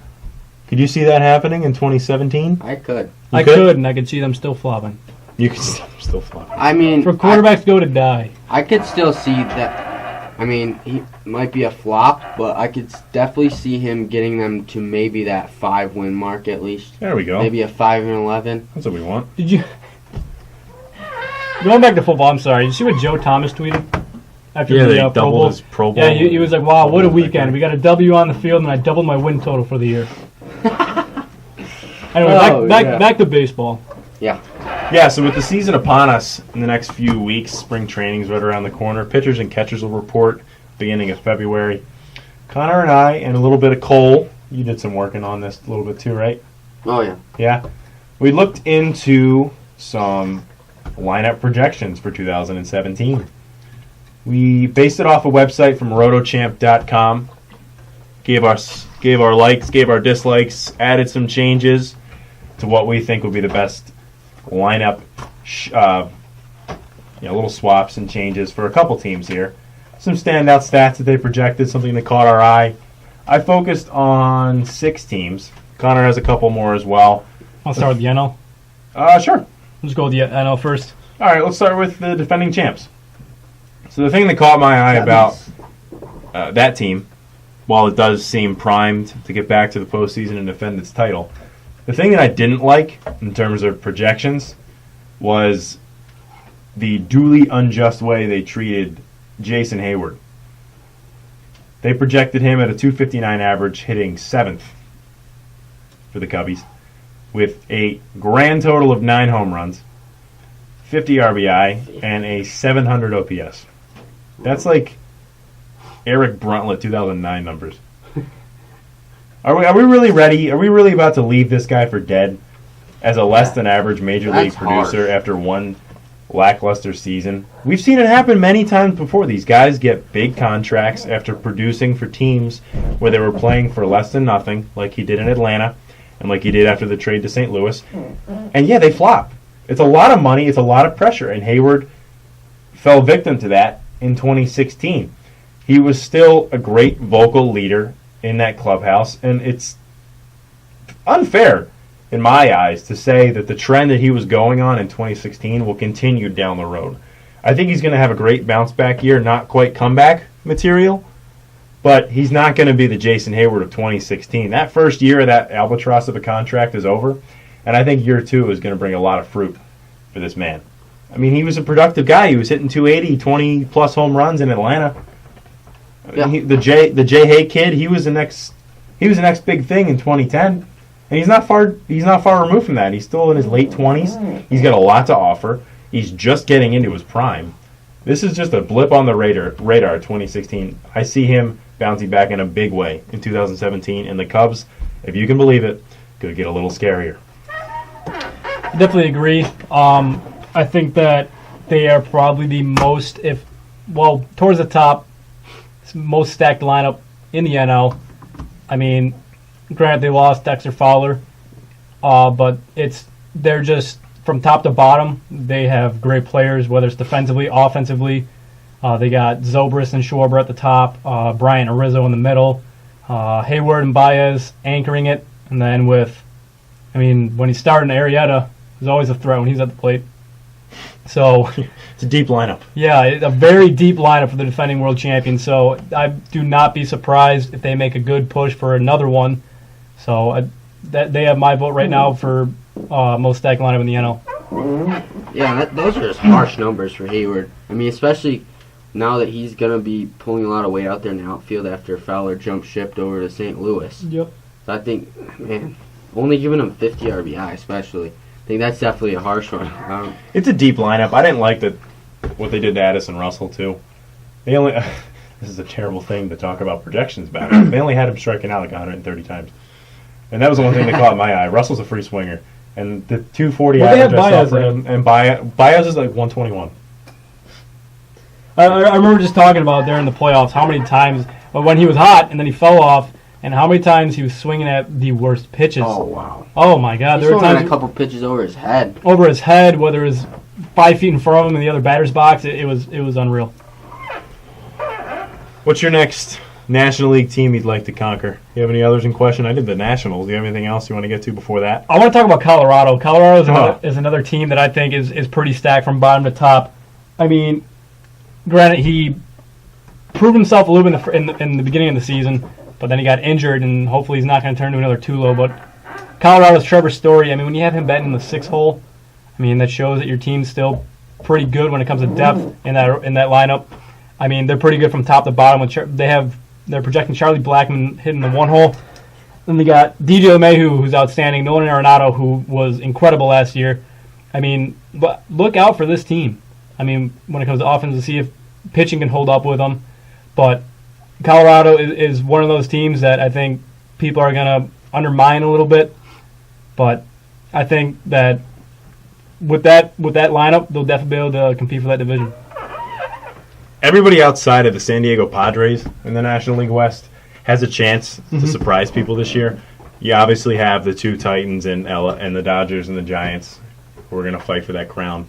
Could you see that happening in 2017? I could. I could, and I could see them still flopping. You can still flop. I mean, For quarterbacks go to die. I could still see that. I mean, he might be a flop, but I could definitely see him getting them to maybe that 5-win mark at least. There we go. Maybe a 5-11. That's what we want. Did you... Going back to football, I'm sorry. Did you see what Joe Thomas tweeted? After Yeah, the they Pro doubled Bowl? his Pro Bowl. Yeah, he was like, wow, what a weekend. We got a W on the field, and I doubled my win total for the year. Anyway, back to baseball. Yeah, so with the season upon us in the next few weeks, spring training's right around the corner. Pitchers and catchers will report beginning of February. Connor and I, and a little bit of Cole, you did some working on this a little bit too, right? Oh, yeah. Yeah. We looked into some lineup projections for 2017. We based it off a website from rotochamp.com. Gave our likes, gave our dislikes, added some changes to what we think would be the best lineup, little swaps and changes for a couple teams here. Some standout stats that they projected, something that caught our eye. I focused on 6 teams. Connor has a couple more as well. I'll start with the NL. Sure. Let's go with the NL first. All right, let's start with the defending champs. So the thing that caught my eye about that team, while it does seem primed to get back to the postseason and defend its title, the thing that I didn't like in terms of projections was the duly unjust way they treated Jason Hayward. They projected him at a .259 average, hitting 7th for the Cubbies, with a grand total of 9 home runs, 50 RBI, and a 700 OPS. That's like Eric Bruntlett 2009 numbers. Are we really ready? Are we really about to leave this guy for dead as a less than average major league producer after one lackluster season? We've seen it happen many times before. These guys get big contracts after producing for teams where they were playing for less than nothing, like he did in Atlanta and like he did after the trade to St. Louis. And yeah, they flop. It's a lot of money. It's a lot of pressure. And Hayward fell victim to that in 2016. He was still a great vocal leader in that clubhouse, and it's unfair in my eyes to say that the trend that he was going on in 2016 will continue down the road. I think he's going to have a great bounce back year, not quite comeback material, but he's not going to be the Jason Hayward of 2016. That first year of that albatross of a contract is over, and I think year 2 is going to bring a lot of fruit for this man. I mean, he was a productive guy. He was hitting 280, 20-plus home runs in Atlanta. Yeah. The Jay Hay kid, he was the next big thing in 2010, and he's not far removed from that. He's still in his late 20s. He's got a lot to offer. He's just getting into his prime. This is just a blip on the radar 2016. I see him bouncing back in a big way in 2017, and the Cubs, if you can believe it, could get a little scarier. Definitely agree. I think that they are probably the most, towards the top, most stacked lineup in the NL. I mean, granted they lost Dexter Fowler, but they're just from top to bottom. They have great players, whether it's defensively, offensively. They got Zobrist and Schwarber at the top, Bryant and Rizzo in the middle, Hayward and Baez anchoring it, and then when he's starting Arrieta, there's always a threat when he's at the plate. So it's a deep lineup. Yeah, a very deep lineup for the defending world champion. So I do not be surprised if they make a good push for another one. So they have my vote right now for most stacked lineup in the NL. Yeah, those are just harsh numbers for Hayward. I mean, especially now that he's going to be pulling a lot of weight out there in the outfield after Fowler jumped ship over to St. Louis. Yep. So I think, man, only giving him 50 RBI especially. I think that's definitely a harsh one. It's a deep lineup. I didn't like what they did to Addison Russell too. They only this is a terrible thing to talk about projections about. They only had him striking out like 130 times, and that was the one thing that caught my eye. Russell's a free swinger, and the 240 average I saw for him, and Baez is like 121. I remember just talking about there in the playoffs how many times when he was hot and then he fell off, and how many times he was swinging at the worst pitches. Oh, wow. Oh, my God. He's there were times a couple pitches over his head. Over his head, whether it was 5 feet in front of him in the other batter's box. It was unreal. What's your next National League team you'd like to conquer? You have any others in question? I did the Nationals. Do you have anything else you want to get to before that? I want to talk about Colorado. Colorado is another team that I think is pretty stacked from bottom to top. I mean, granted, he proved himself a little bit in the beginning of the season, but then he got injured, and hopefully he's not going to turn to another Tulo. But Colorado's Trevor Story, I mean, when you have him batting in the 6th hole, I mean, that shows that your team's still pretty good when it comes to depth in that lineup. I mean, they're pretty good from top to bottom. They're projecting Charlie Blackmon hitting the 1 hole. Then they got DJ LeMahieu, who's outstanding. Nolan Arenado, who was incredible last year. I mean, but look out for this team. I mean, when it comes to offense, to see if pitching can hold up with them. But Colorado is one of those teams that I think people are going to undermine a little bit. But I think that with that lineup, they'll definitely be able to compete for that division. Everybody outside of the San Diego Padres in the National League West has a chance to surprise people this year. You obviously have the 2 Titans and the Dodgers and the Giants who are going to fight for that crown.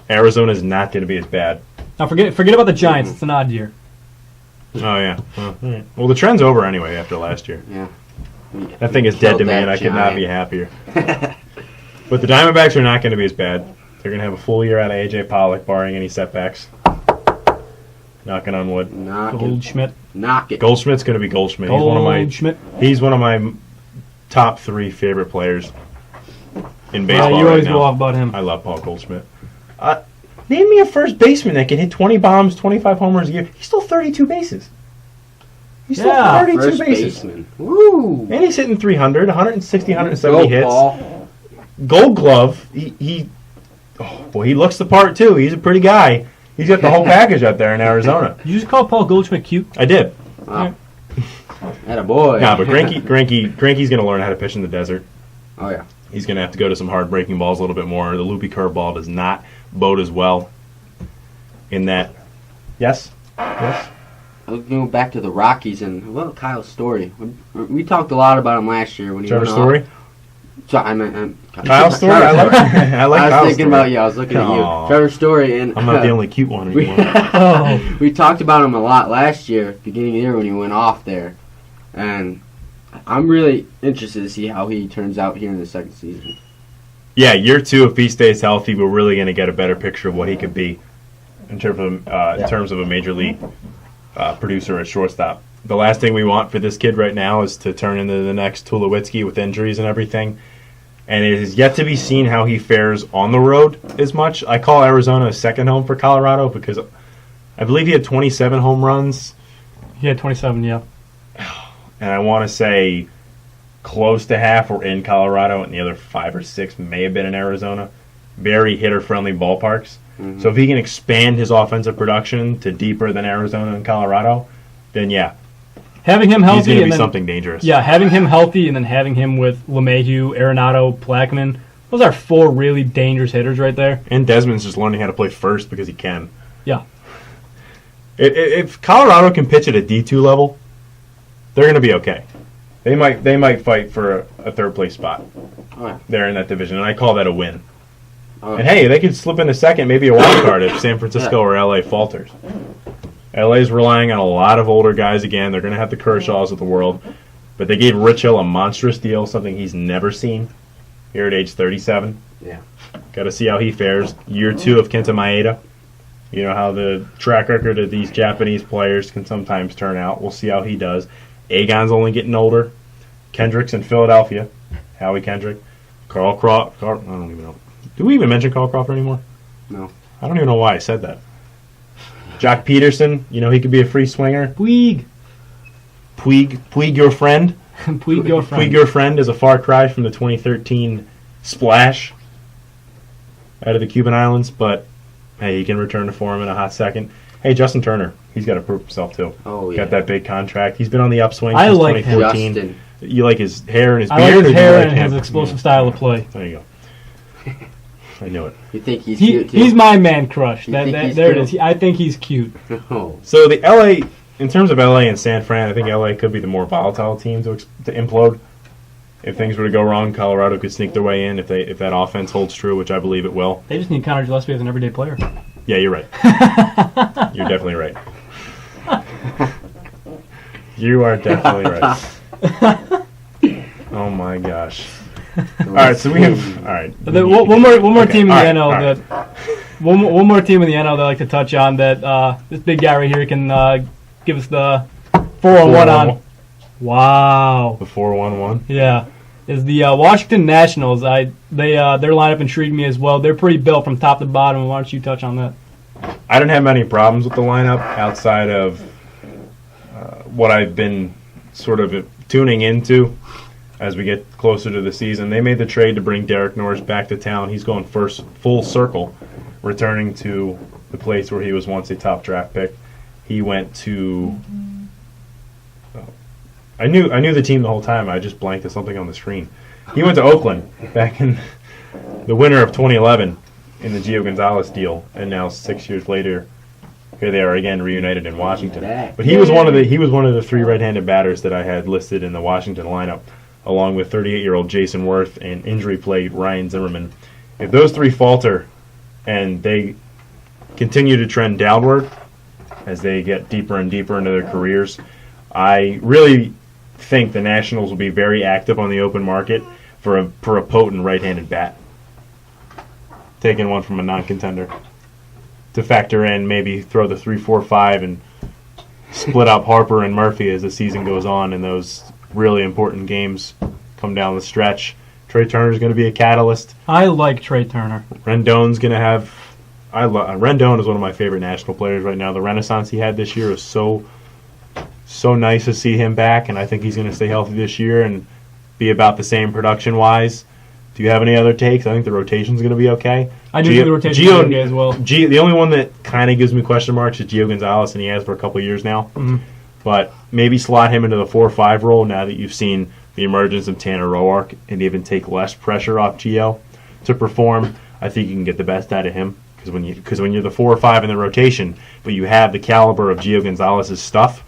Arizona is not going to be as bad. Now forget about the Giants. It's an odd year. Oh, yeah. Well, the trend's over anyway after last year. Yeah. That thing is dead to me, and I could not be happier. But the Diamondbacks are not going to be as bad. They're going to have a full year out of A.J. Pollock, barring any setbacks. Knocking on wood. Goldschmidt. Knock it. Goldschmidt's going to be Goldschmidt. He's one of my top 3 favorite players in baseball. Yeah, you always right go now. off about him. I love Paul Goldschmidt. Name me a first baseman that can hit 20 bombs, 25 homers a year. He stole 32 bases. He stole 32 first bases. Baseman. Woo! And he's hitting 300, 160, 170 Go, hits. Paul. Gold Glove. He looks the part too. He's a pretty guy. He's got the whole package out there in Arizona. You just call Paul Goldschmidt cute? I did. Wow. Attaboy. Nah, but Greinke's going to learn how to pitch in the desert. Oh, yeah. He's going to have to go to some hard breaking balls a little bit more. The loopy curveball does not bode as well in that. Yes? I was going back to the Rockies and Kyle's story. We talked a lot about him last year when he Trevor went Story? off. So, I meant Kyle's Story? I like I was Kyle's thinking story. about you. I was looking at you. Trevor Story. And I'm not the only cute one anymore. we talked about him a lot last year, beginning of the year when he went off there. And I'm really interested to see how he turns out here in the second season. Yeah, year 2, if he stays healthy, we're really going to get a better picture of what he could be in terms of a major league producer at shortstop. The last thing we want for this kid right now is to turn into the next Tulowitzki with injuries and everything. And it is yet to be seen how he fares on the road as much. I call Arizona a second home for Colorado because I believe he had 27 home runs. He had 27, yeah. And I want to say close to half were in Colorado, and the other 5 or 6 may have been in Arizona. Very hitter-friendly ballparks. Mm-hmm. So if he can expand his offensive production to deeper than Arizona and Colorado, then yeah. Having him healthy, he's going to be something dangerous. Yeah, having him healthy and then having him with LeMahieu, Arenado, Blackmon, those are 4 really dangerous hitters right there. And Desmond's just learning how to play first because he can. Yeah. If Colorado can pitch at a D2 level, they're going to be okay. They might fight for a third place spot. Right. There in that division, and I call that a win. And hey, they could slip into second, maybe a wild card if San Francisco or LA falters. LA's relying on a lot of older guys again. They're going to have the Kershaws of the world. But they gave Rich Hill a monstrous deal, something he's never seen here at age 37. Yeah. Got to see how he fares. Year 2 of Kenta Maeda. You know how the track record of these Japanese players can sometimes turn out. We'll see how he does. Agon's only getting older. Kendrick's in Philadelphia. Howie Kendrick. Carl Crawford. I don't even know. Do we even mention Carl Crawford anymore? No. I don't even know why I said that. Jock Peterson, you know he could be a free swinger. Puig your friend. Puig your friend. Puig your friend is a far cry from the 2013 splash out of the Cuban Islands, but hey, he can return to form in a hot second. Hey, Justin Turner, he's got to prove himself too. Oh, yeah. Got that big contract. He's been on the upswing I since like 2014. Justin. You like his hair and his beard? I like his hair or do you and him? his explosive style of play. There you go. I knew it. You think he's cute, too? He's my man crush. You think he's there it cute? is. I think he's cute. Oh. So the LA, in terms of LA and San Fran, I think LA could be the more volatile team to implode. if things were to go wrong, Colorado could sneak their way in if that offense holds true, which I believe it will. They just need Connor Gillespie as an everyday player. Yeah, you're right. You're definitely right. You are definitely right. Oh my gosh. All right, so we have One more team in the all right, NL all right. that one more team in the NL that I like to touch on that this big guy right here can give us the 4-on-1 on. Wow. The 4-1-1. Yeah, is the Washington Nationals. Their lineup intrigued me as well. They're pretty built from top to bottom. Why don't you touch on that? I don't have many problems with the lineup outside of what I've been sort of tuning into as we get closer to the season. They made the trade to bring Derek Norris back to town. He's going first full circle, returning to the place where he was once a top draft pick. He went to. I knew the team the whole time. I just blanked at something on the screen. He went to Oakland back in the winter of 2011 in the Gio Gonzalez deal, and now 6 years later, here they are again reunited in Washington. But he was one of the three right-handed batters that I had listed in the Washington lineup, along with 38-year-old Jason Worth and injury-plagued Ryan Zimmerman. If those three falter and they continue to trend downward as they get deeper and deeper into their careers, I really think the Nationals will be very active on the open market for a potent right-handed bat. Taking one from a non-contender to factor in, maybe throw the 3-4-5 and split up Harper and Murphy as the season goes on and those really important games come down the stretch. Trey Turner's going to be a catalyst. I like Trey Turner. Rendon's going to have. Rendon is one of my favorite national players right now. The renaissance he had this year is so nice to see him back, and I think he's going to stay healthy this year and be about the same production-wise. Do you have any other takes? I think the rotation's going to be okay. I do think the rotation's going to be okay as well. The only one that kind of gives me question marks is Gio Gonzalez, and he has for a couple of years now. Mm-hmm. But maybe slot him into the 4-5 role now that you've seen the emergence of Tanner Roark and even take less pressure off Gio to perform. I think you can get the best out of him because when you're the 4 or 5 in the rotation, but you have the caliber of Gio Gonzalez's stuff,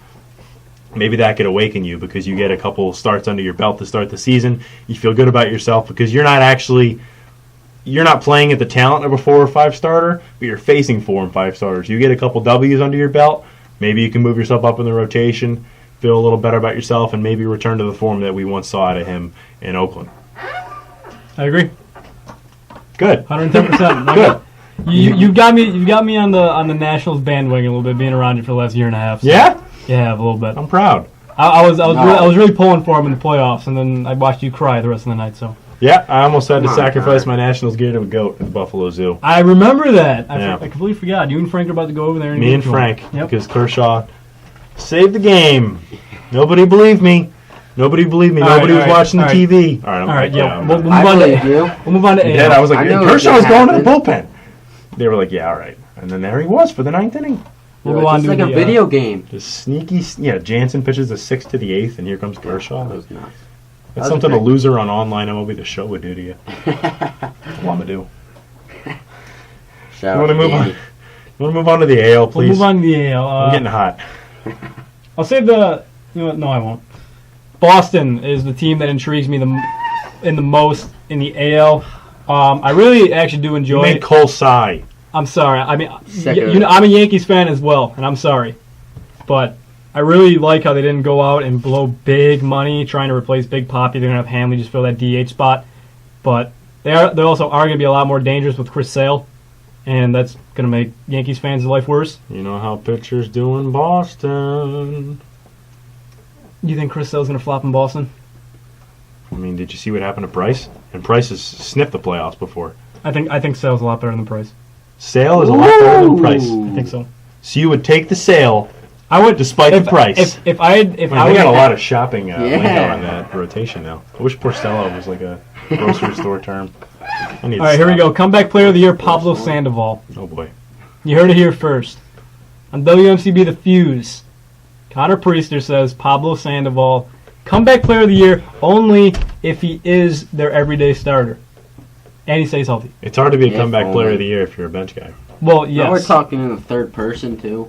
maybe that could awaken you because you get a couple starts under your belt to start the season. You feel good about yourself because you're not playing at the talent of a 4 or 5 starter, but you're facing 4 and 5 starters. You get a couple W's under your belt, maybe you can move yourself up in the rotation, feel a little better about yourself, and maybe return to the form that we once saw out of him in Oakland. I agree. Good. 110%. Good. You've got me on the Nationals bandwagon a little bit, being around it for the last year and a half. So. Yeah? Yeah, a little bit. I'm proud. I was really pulling for him in the playoffs, and then I watched you cry the rest of the night. So yeah, I almost had to sacrifice my Nationals gear to a goat at the Buffalo Zoo. I remember that. Yeah. I completely forgot. You and Frank are about to go over there. Me and Frank, Yep. because Kershaw saved the game. Nobody believed me. Nobody was watching the TV. All right, We'll move on to AL. Yeah, I was like, Kershaw's going to the happened. bullpen. They were like, yeah, all right. And then there he was for the 9th inning. We'll go on It's to like a video game. Just sneaky. Yeah, Jansen pitches the 6th to the 8th, and here comes Kershaw. That was nuts. That's something a loser on online MLB The Show would do to you. What do? Shout You want out to move on? Andy. You want to move on to the AL, please? We'll move on to the AL. I'm getting hot. I'll save the. You know what? No, I won't. Boston is the team that intrigues me the most in the AL. I really actually do You enjoy. made Cole sigh. I'm sorry. I mean, Second. I'm a Yankees fan as well, and I'm sorry, but I really like how they didn't go out and blow big money trying to replace Big Papi. They're gonna have Hanley just fill that DH spot, but they also are gonna be a lot more dangerous with Chris Sale, and that's gonna make Yankees fans' life worse. You know how pitchers do in Boston. You think Chris Sale's gonna flop in Boston? I mean, did you see what happened to Price? And Price has sniffed the playoffs before. I think Sale's a lot better than Price. Sale is a lot better than Price. I think so. So you would take the Sale I would, despite the price. If I I got a lot of shopping lingo on that rotation now. I wish Porcello was like a grocery store term. All right, here we go. Comeback Player of the Year, Pablo Sandoval. Oh boy. You heard it here first. On WMCB The Fuse, Connor Priester says Pablo Sandoval, Comeback Player of the Year only if he is their everyday starter. And he stays healthy. It's hard to be a If comeback only. player of the year if you're a bench guy. Well, yes. Now we're talking in the third person, too.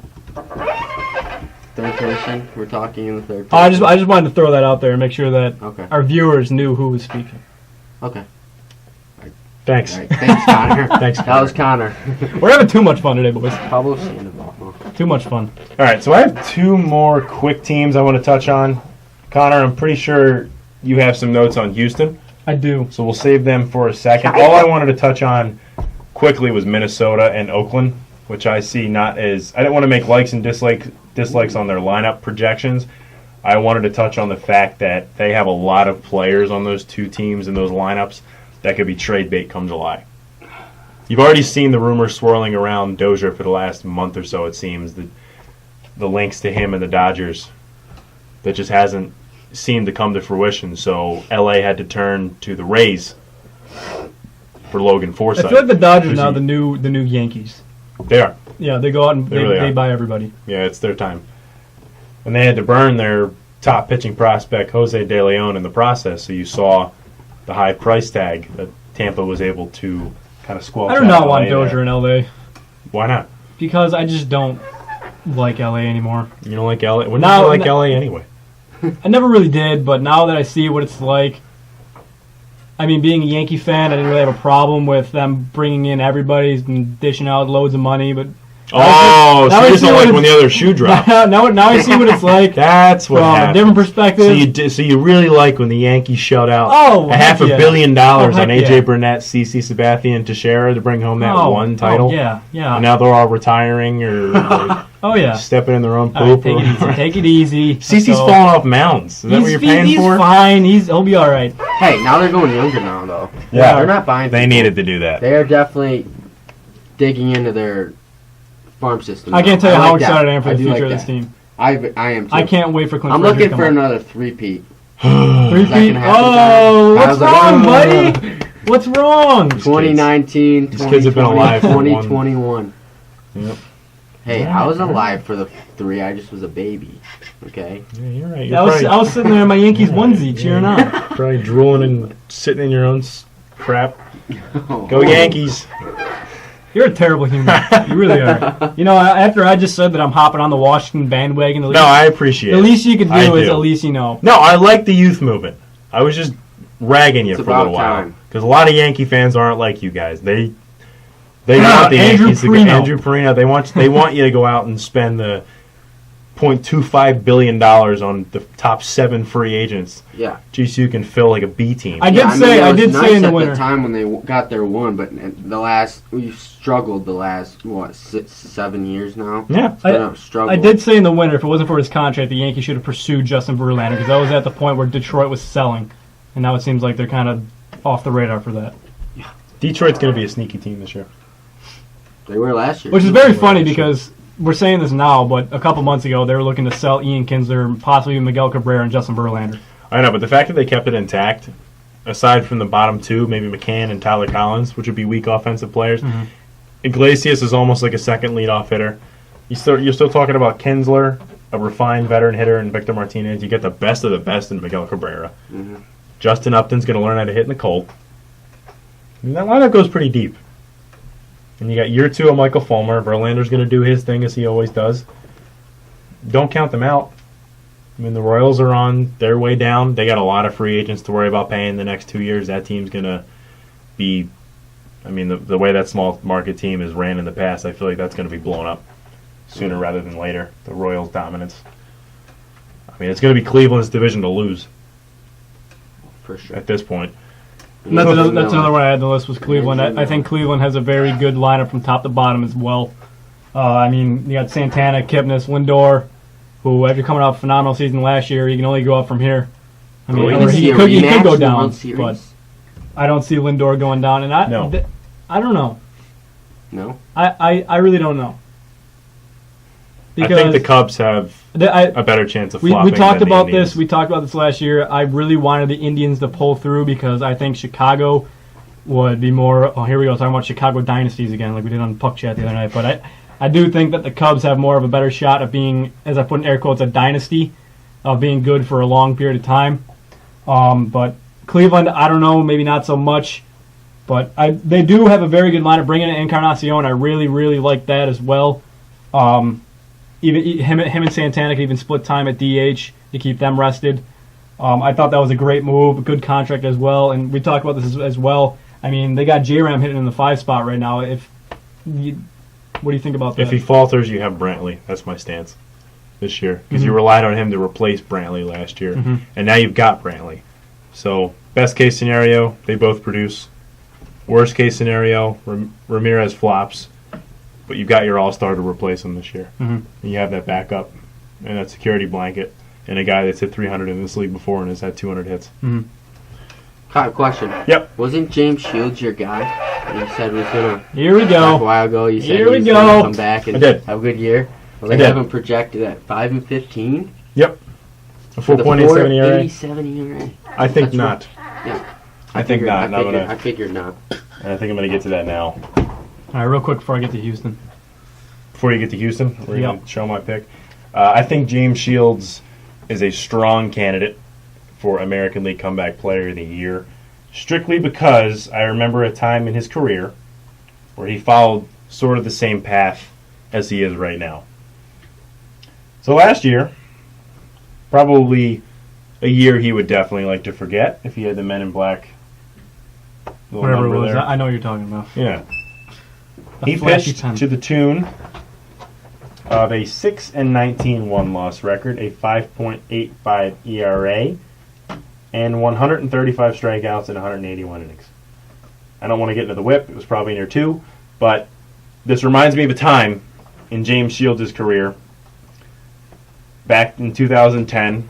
third person? We're talking in the third I person. just wanted to throw that out there and make sure that Okay. our viewers knew who was speaking. Okay. Thanks. All right. Thanks, Connor. Thanks, That was Connor. We're having too much fun today, boys. Pablo Sandoval. Too much fun. All right, so I have two more quick teams I want to touch on. Connor, I'm pretty sure you have some notes on Houston, I do. so we'll save them for a second. All I wanted to touch on quickly was Minnesota and Oakland, which I see not as... I didn't want to make likes and dislikes on their lineup projections. I wanted to touch on the fact that they have a lot of players on those two teams and those lineups that could be trade bait come July. You've already seen the rumors swirling around Dozier for the last month or so, it seems, the links to him and the Dodgers that just hasn't seemed to come to fruition. So LA had to turn to the Rays for Logan Forsythe. I feel like the Dodgers now the new Yankees. They are. Yeah, they go out and They really they are. buy everybody. Yeah, it's their time. And they had to burn their top pitching prospect, Jose De Leon, in the process. So you saw the high price tag that Tampa was able to kind of squelch. I do out not LA want there. Dozier in LA Why not? because I just don't like LA anymore. You don't like LA? When did No, you like no. LA anyway? I never really did, but now that I see what it's like, I mean, being a Yankee fan, I didn't really have a problem with them bringing in everybody and dishing out loads of money, but Oh, now so I you just see don't what like when the it's- other shoe dropped. now I see what it's like That's what from a happened. different perspective. So you really like when the Yankees shelled out Oh, a half heck $1 yeah. billion Oh, on heck AJ yeah. Burnett, CC Sabathia, and Teixeira to bring home that one title. Oh, yeah, yeah. And now they're all retiring or Oh, yeah. stepping in their own All poop. right, take it easy. Take it easy. CC's So, falling off mounds. Is that what you're paying he's for? fine. He'll be all right. Hey, now they're going younger now, though. Yeah. They're not buying They people. needed to do that. They are definitely digging into their farm system. I can't tell you I how like that. excited I am for the do future like of this that. team. I am too. I can't wait for Clint I'm Frazier looking to for come up. another three-peat. 3 Is that feet. gonna happen, Oh, Tyler? I what's was like, wrong, oh. buddy? What's wrong? 2019, These kids have been alive for 2021. Yep. Hey, I was alive for the 3. I just was a baby. Okay? Yeah, you're right. I was sitting there in my Yankees onesie cheering on. Probably drooling and sitting in your own crap. Oh. Go Yankees. You're a terrible human. You really are. You know, after I just said that I'm hopping on the Washington bandwagon, No, I appreciate the it. least you could I do is do. at least you know. No, I like the youth movement. I was just ragging you It's for a little about while time. because a lot of Yankee fans aren't like you guys. They Yeah, want the Andrew Yankees to go. Perino. Andrew Perino. They want you to go out and spend the $0.25 billion on the top 7 free agents. Yeah. Just so you can fill like a B team. I Yeah, did it was say nice in the at winter. the time when they got their one, but we've struggled the last, 7 years now? Yeah. It's been a struggle. I did say in the winter, if it wasn't for his contract, the Yankees should have pursued Justin Verlander because that was at the point where Detroit was selling, and now it seems like they're kind of off the radar for that. Detroit's going to be a sneaky team this year. They were last year. Which is very funny because we're saying this now, but a couple months ago they were looking to sell Ian Kinsler, possibly Miguel Cabrera, and Justin Verlander. I know, but the fact that they kept it intact, aside from the bottom 2, maybe McCann and Tyler Collins, which would be weak offensive players, Iglesias is almost like a second leadoff hitter. You're still talking about Kinsler, a refined veteran hitter, and Victor Martinez. You get the best of the best in Miguel Cabrera. Mhm. Justin Upton's going to learn how to hit in the cold. And that lineup goes pretty deep. And you got year 2 of Michael Fulmer. Verlander's going to do his thing as he always does. Don't count them out. I mean, the Royals are on their way down. They got a lot of free agents to worry about paying the next 2 years. That team's going to be... I mean, the way that small market team has ran in the past, I feel like that's going to be blown up sooner rather than later. The Royals' dominance. I mean, it's going to be Cleveland's division to lose For sure. at this point. And that's another one I had on the list was Cleveland. I think Cleveland has a very good lineup from top to bottom as well. I mean, you got Santana, Kipnis, Lindor, who after coming off a phenomenal season last year, he can only go up from here. I mean, We or can see he a could rematch go in the down, World Series. but I don't see Lindor going down. And No. I don't know. No? I really don't know. I think the Cubs have a better chance of flopping we talked than the about Indians. this. We talked about this last year. I really wanted the Indians to pull through because I think Chicago would be more. Oh, here we go, talking about Chicago dynasties again, like we did on Puck Chat the other night. But I do think that the Cubs have more of a better shot of being, as I put in air quotes, a dynasty, of being good for a long period of time. But Cleveland, I don't know, maybe not so much. But they do have a very good lineup. Bringing in Encarnacion, I really, really like that as well. even him and Santana could even split time at DH to keep them rested. I thought that was a great move, a good contract as well. And we talked about this as well. I mean, they got J-Ram hitting in the 5 spot right now. What do you think about that? If he falters, you have Brantley. That's my stance this year. Because you relied on him to replace Brantley last year. And now you've got Brantley. So, best case scenario, they both produce. Worst case scenario, Ramirez flops. But you've got your all-star to replace him this year. And you have that backup and that security blanket and a guy that's hit 300 in this league before and has had 200 hits. Kyle, question. Yep. Wasn't James Shields your guy? You said was gonna. Here we go. A while ago, you said Here he we was go. gonna come back and I did. have a good year. Well, I they did. have him projected at 5-15. Yep. A With a 4.87 ERA? 4.87 ERA. I think That's not. Yeah. I think not. I figured not. And I think I'm going to get to that now. All right, real quick before I get to Houston. Before you get to Houston, we're going Yep. to show my pick. I think James Shields is a strong candidate for American League Comeback Player of the Year, strictly because I remember a time in his career where he followed sort of the same path as he is right now. So last year, probably a year he would definitely like to forget if he had the Men in Black little Whatever it number was. there. I know what you're talking about. Yeah. A He flashy pitched 10. to the tune of a 6-19 one-loss record, a 5.85 ERA, and 135 strikeouts in 181 innings. I don't want to get into the whip. It was probably near 2, but this reminds me of a time in James Shields' career back in 2010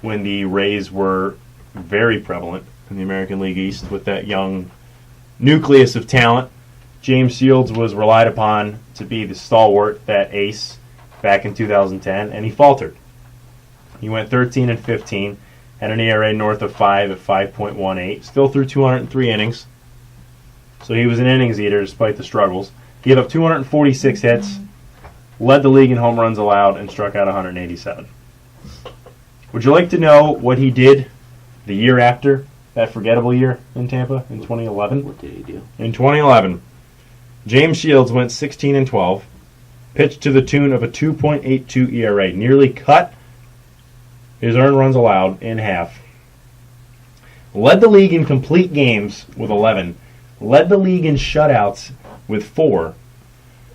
when the Rays were very prevalent in the American League East with that young nucleus of talent. James Shields was relied upon to be the stalwart, that ace, back in 2010, and he faltered. He went 13-15, had an ERA north of 5 at 5.18, still threw 203 innings. So he was an innings eater despite the struggles. He gave up 246 hits, led the league in home runs allowed, and struck out 187. Would you like to know what he did the year after that forgettable year in Tampa in 2011? What did he do? In 2011, James Shields went 16-12, pitched to the tune of a 2.82 ERA, nearly cut his earned runs allowed in half. Led the league in complete games with 11, led the league in shutouts with 4,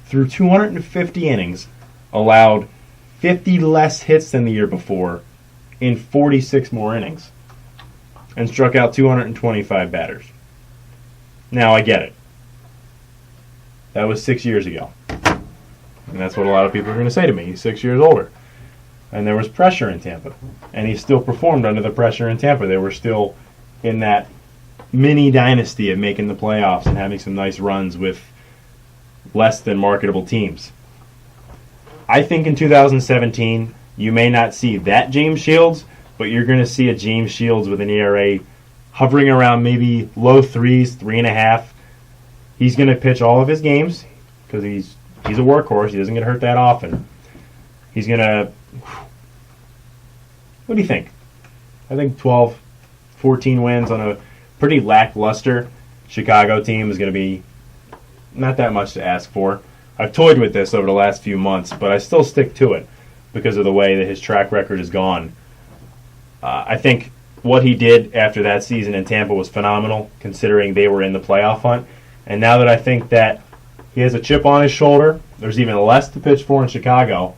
threw 250 innings, allowed 50 less hits than the year before in 46 more innings, and struck out 225 batters. Now, I get it. That was 6 years ago. And that's what a lot of people are going to say to me. He's 6 years older. And there was pressure in Tampa. And he still performed under the pressure in Tampa. They were still in that mini dynasty of making the playoffs and having some nice runs with less than marketable teams. I think in 2017, you may not see that James Shields, but you're going to see a James Shields with an ERA hovering around maybe low 3s, 3.5. He's going to pitch all of his games because he's a workhorse. He doesn't get hurt that often. He's going to... What do you think? I think 12, 14 wins on a pretty lackluster Chicago team is going to be not that much to ask for. I've toyed with this over the last few months, but I still stick to it because of the way that his track record has gone. I think what he did after that season in Tampa was phenomenal, considering they were in the playoff hunt. And now that I think that he has a chip on his shoulder, there's even less to pitch for in Chicago.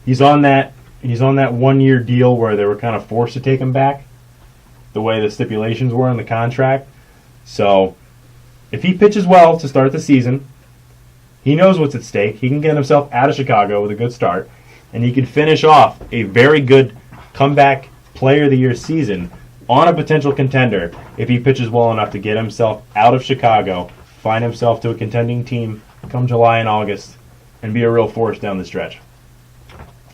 He's on that 1-year deal where they were kind of forced to take him back, the way the stipulations were in the contract. So if he pitches well to start the season, he knows what's at stake. He can get himself out of Chicago with a good start, and he can finish off a very good comeback player of the year season on a potential contender if he pitches well enough to get himself out of Chicago, find himself to a contending team come July and August, and be a real force down the stretch.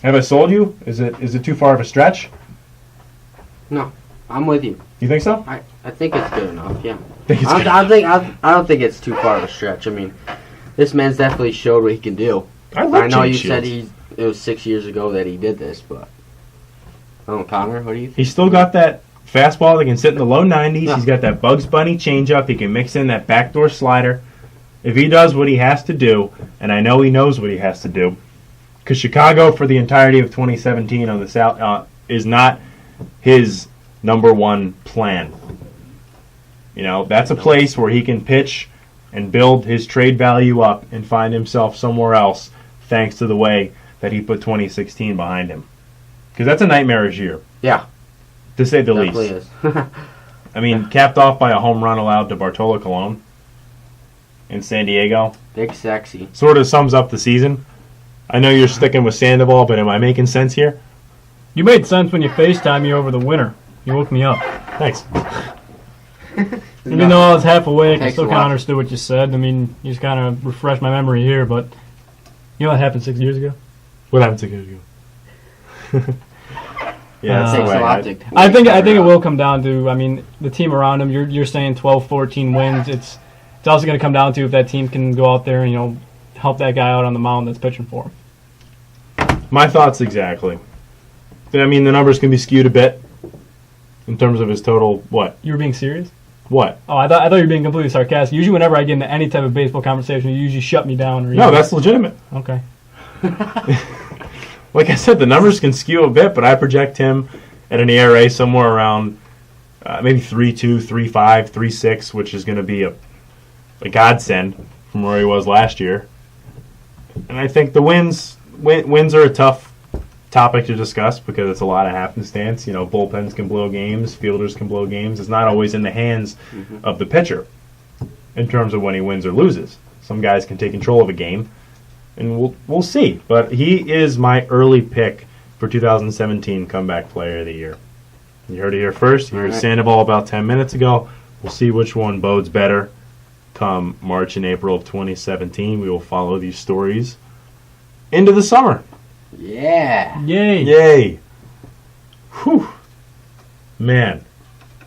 Have I sold you? Is it too far of a stretch? No, I'm with you. You think so? I think it's good enough. Yeah. Think it's good? I don't think it's too far of a stretch. I mean, this man's definitely showed what he can do. I love know James you said Shields. it was 6 years ago that he did this, but I don't know, Connor, what do you think? He's still got that fastball that can sit in the low 90s. Yeah. He's got that Bugs Bunny changeup. He can mix in that backdoor slider. If he does what he has to do, and I know he knows what he has to do, Because Chicago, for the entirety of 2017 on the South, is not his number one plan. You know, that's a place where he can pitch and build his trade value up and find himself somewhere else, thanks to the way that he put 2016 behind him. Because that's a nightmarish year. Yeah. To say the least. Definitely is. I mean, capped off by a home run allowed to Bartolo Colon in San Diego. Big sexy. Sort of sums up the season. I know you're sticking with Sandoval, but am I making sense here? You made sense when you FaceTime me over the winter. You woke me up. Thanks. Even though I was half awake, I Takes still a kind of lot. understood what you said. I mean, you just kind of refreshed my memory here, but you know what happened 6 years ago? What happened 6 years ago? Yeah, that's Takes the way a lot I- to I think it will come down to, I mean, the team around him. You're saying 12, 14 wins. It's also going to come down to if that team can go out there and, you know, help that guy out on the mound that's pitching for him. My thoughts exactly. I mean, the numbers can be skewed a bit in terms of his total. What? You were being serious? What? Oh, I thought you were being completely sarcastic. Usually, whenever I get into any type of baseball conversation, you usually shut me down. Or No, that's legitimate. okay. Like I said, the numbers can skew a bit, but I project him at an ERA somewhere around maybe 3.2, 3.5, 3.6, which is going to be a godsend from where he was last year. And I think the wins are a tough topic to discuss because it's a lot of happenstance. You know, bullpens can blow games, fielders can blow games. It's not always in the hands of the pitcher in terms of when he wins or loses. Some guys can take control of a game, and we'll see. But he is my early pick for 2017 Comeback Player of the Year. You heard it here first. You heard All right. Sandoval about 10 minutes ago. We'll see which one bodes better come March and April of 2017. We will follow these stories into the summer. Yeah. Yay. Yay. Whew. Man,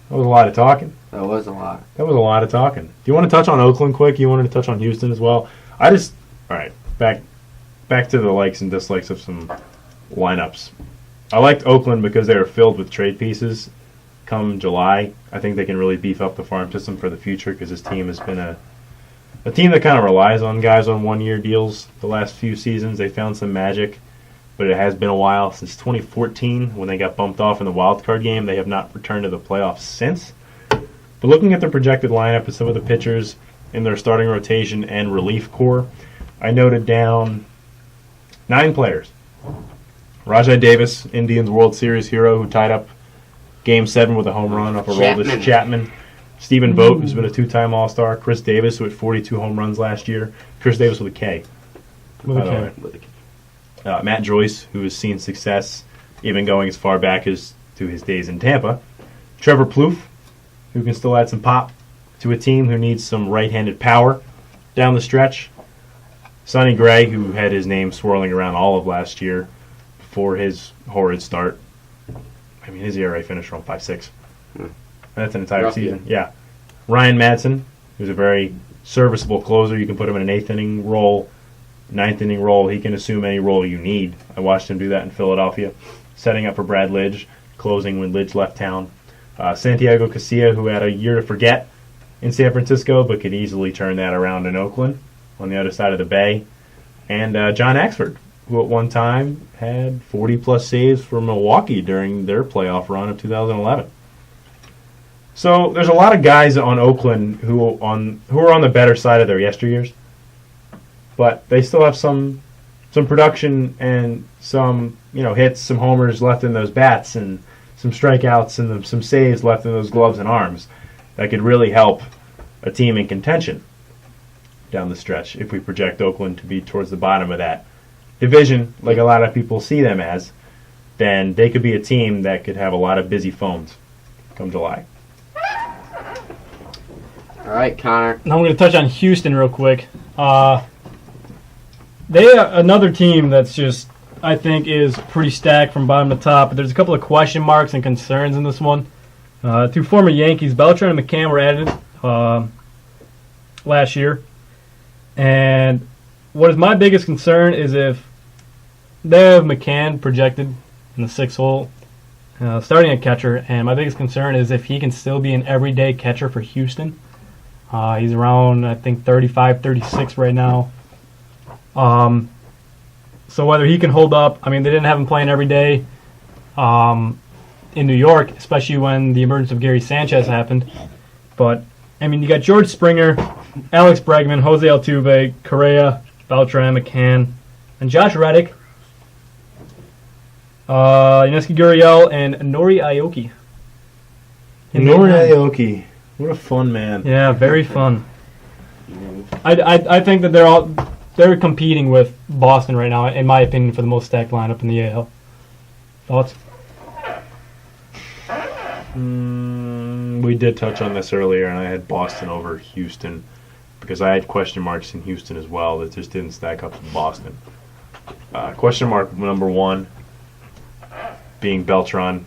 that was a lot of talking. That was a lot. That was a lot of talking. Do you want to touch on Oakland quick? You wanted to touch on Houston as well? All right, back to the likes and dislikes of some lineups. I liked Oakland because they were filled with trade pieces. Come July, I think they can really beef up the farm system for the future because this team has been a team that kind of relies on guys on one-year deals the last few seasons. They found some magic, but it has been a while since 2014 when they got bumped off in the wild card game. They have not returned to the playoffs since. But looking at their projected lineup and some of the pitchers in their starting rotation and relief core, I noted down 9 players. Rajai Davis, Indians World Series hero, who tied up Game 7 with a home run off a Roldis Chapman. Stephen Vogt, who's been a 2-time All-Star. Chris Davis, who had 42 home runs last year. Chris Davis with a K. With a by the K. way. Matt Joyce, who has seen success even going as far back as to his days in Tampa. Trevor Plouffe, who can still add some pop to a team who needs some right-handed power down the stretch. Sonny Gray, who had his name swirling around all of last year before his horrid start. I mean, his ERA finished around 5.6. That's an entire Rough season. Yeah. Ryan Madsen, who's a very serviceable closer. You can put him in an 8th inning role, 9th inning role. He can assume any role you need. I watched him do that in Philadelphia, setting up for Brad Lidge, closing when Lidge left town. Santiago Casilla, who had a year to forget in San Francisco, but could easily turn that around in Oakland on the other side of the bay. And John Axford, who at one time had 40-plus saves for Milwaukee during their playoff run of 2011. So there's a lot of guys on Oakland who are on the better side of their yesteryears, but they still have some production and some hits, some homers left in those bats, and some strikeouts and some saves left in those gloves and arms that could really help a team in contention down the stretch if we project Oakland to be towards the bottom of that division, like a lot of people see them as. Then they could be a team that could have a lot of busy phones come July. All right, Connor. Now I'm going to touch on Houston real quick. They are another team that's just, I think, is pretty stacked from bottom to top. But there's a couple of question marks and concerns in this one. 2 former Yankees, Beltran and McCann, were added last year. And what is my biggest concern is if they have McCann projected in the 6th hole, starting at catcher. And my biggest concern is if he can still be an everyday catcher for Houston. He's around, I think, 35, 36 right now. So whether he can hold up, I mean, they didn't have him playing every day in New York, especially when the emergence of Gary Sanchez happened. But, I mean, you got George Springer, Alex Bregman, Jose Altuve, Correa, Beltran, McCann, and Josh Reddick, Yuniesky Gurriel, and Nori Aoki. Nori Aoki. What a fun man. Yeah, very fun. I think that they're competing with Boston right now, in my opinion, for the most stacked lineup in the AL. Thoughts? We did touch on this earlier, and I had Boston over Houston because I had question marks in Houston as well that just didn't stack up to Boston. Question mark number one being Beltran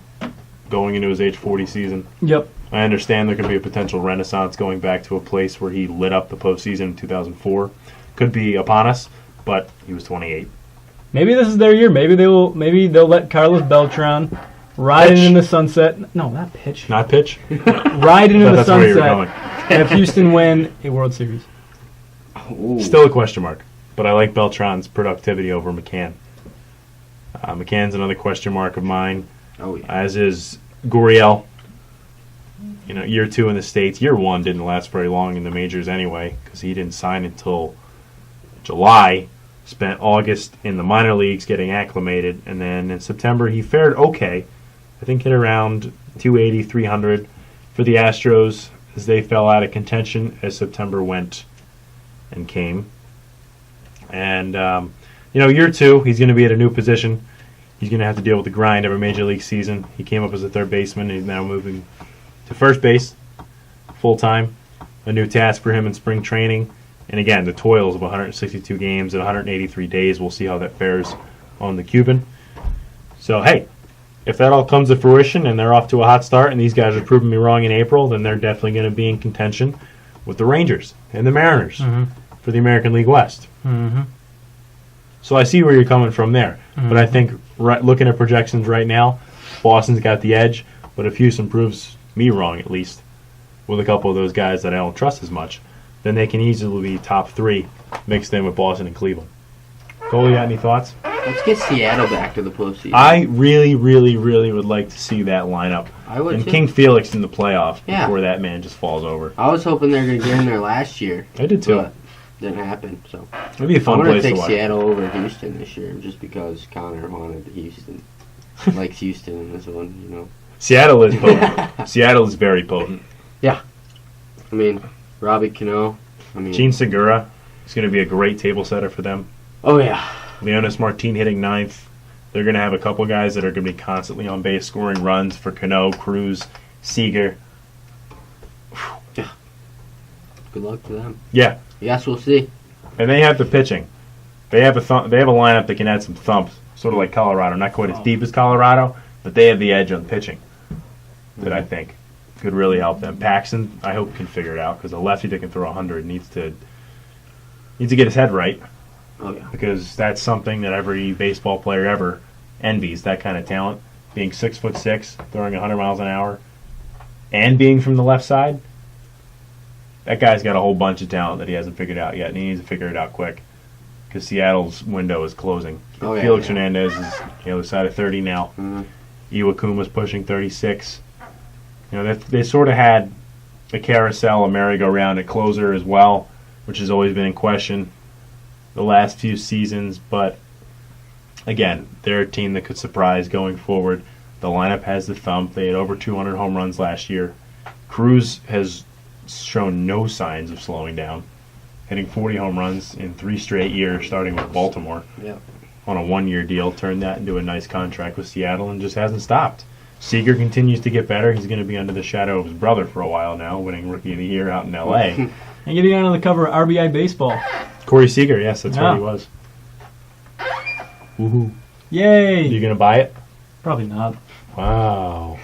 going into his age 40 season. Yep. I understand there could be a potential renaissance going back to a place where he lit up the postseason in 2004. Could be upon us, but he was 28. Maybe this is their year. Maybe they'll let Carlos Beltran ride it in the sunset. No, not pitch. Not pitch? Ride into the That's where you were sunset. going. Have Houston win a World Series. Ooh. Still a question mark, but I like Beltran's productivity over McCann. McCann's another question mark of mine, Oh, yeah. as is Gurriel. You know, year 2 in the States. Year 1 didn't last very long in the majors anyway because he didn't sign until July. Spent August in the minor leagues getting acclimated, and then in September he fared okay. I think hit around 280, 300 for the Astros as they fell out of contention as September went and came. And, year 2, he's going to be at a new position. He's going to have to deal with the grind of a major league season. He came up as a third baseman. He's now moving to first base full-time. A new task for him in spring training. And again, the toils of 162 games and 183 days. We'll see how that fares on the Cuban. So, hey, if that all comes to fruition and they're off to a hot start and these guys are proving me wrong in April, then they're definitely going to be in contention with the Rangers and the Mariners for the American League West. Mm-hmm. So I see where you're coming from there. But I think looking at projections right now, Boston's got the edge. But if Houston proves me wrong, at least, with a couple of those guys that I don't trust as much, then they can easily be top 3 mixed in with Boston and Cleveland. Cole, you got any thoughts? Let's get Seattle back to the postseason. I really, really, really would like to see that lineup. I would and too. King Felix in the playoff Yeah. before that man just falls over. I was hoping they were going to get in there last year. I did too. But didn't happen. So It'd be a I'm fun going place to to take watch. Seattle over Houston this year just because Connor wanted Houston. Likes Houston in this one, you know. Seattle is potent. Seattle is very potent. I mean, Robbie Cano. I mean, Gene Segura is going to be a great table setter for them. oh yeah. Leonis Martin hitting 9th. They're going to have a couple guys that are going to be constantly on base scoring runs for Cano, Cruz, Seager. Good luck to them. Yeah, Yes, we'll see. and they have the pitching. They have they have a lineup that can add some thumps, sort of like Colorado. Not quite as deep as Colorado, but they have the edge on pitching that I think could really help them. Paxton, I hope, can figure it out because a lefty that can throw 100 needs to get his head right. Oh yeah. Because that's something that every baseball player ever envies, that kind of talent. Being 6'6", throwing 100 miles an hour, and being from the left side, that guy's got a whole bunch of talent that he hasn't figured out yet, and he needs to figure it out quick. Because Seattle's window is closing. Oh, yeah, Felix yeah. Hernandez is the other side of 30 now. Mhm. Iwakuma's pushing 36. You know, they sort of had a carousel, a merry-go-round, a closer as well, which has always been in question the last few seasons. But again, they're a team that could surprise going forward. The lineup has the thump. They had over 200 home runs last year. Cruz has shown no signs of slowing down, hitting 40 home runs in 3 straight years, starting with Baltimore Yep. on a 1-year deal, turned that into a nice contract with Seattle, and just hasn't stopped. Seager continues to get better. He's going to be under the shadow of his brother for a while now, winning Rookie of the Year out in L.A. And getting on the cover of RBI Baseball. Corey Seager, yes, that's Yeah. where he was. Woohoo! Yay! You gonna buy it? Probably not. Wow!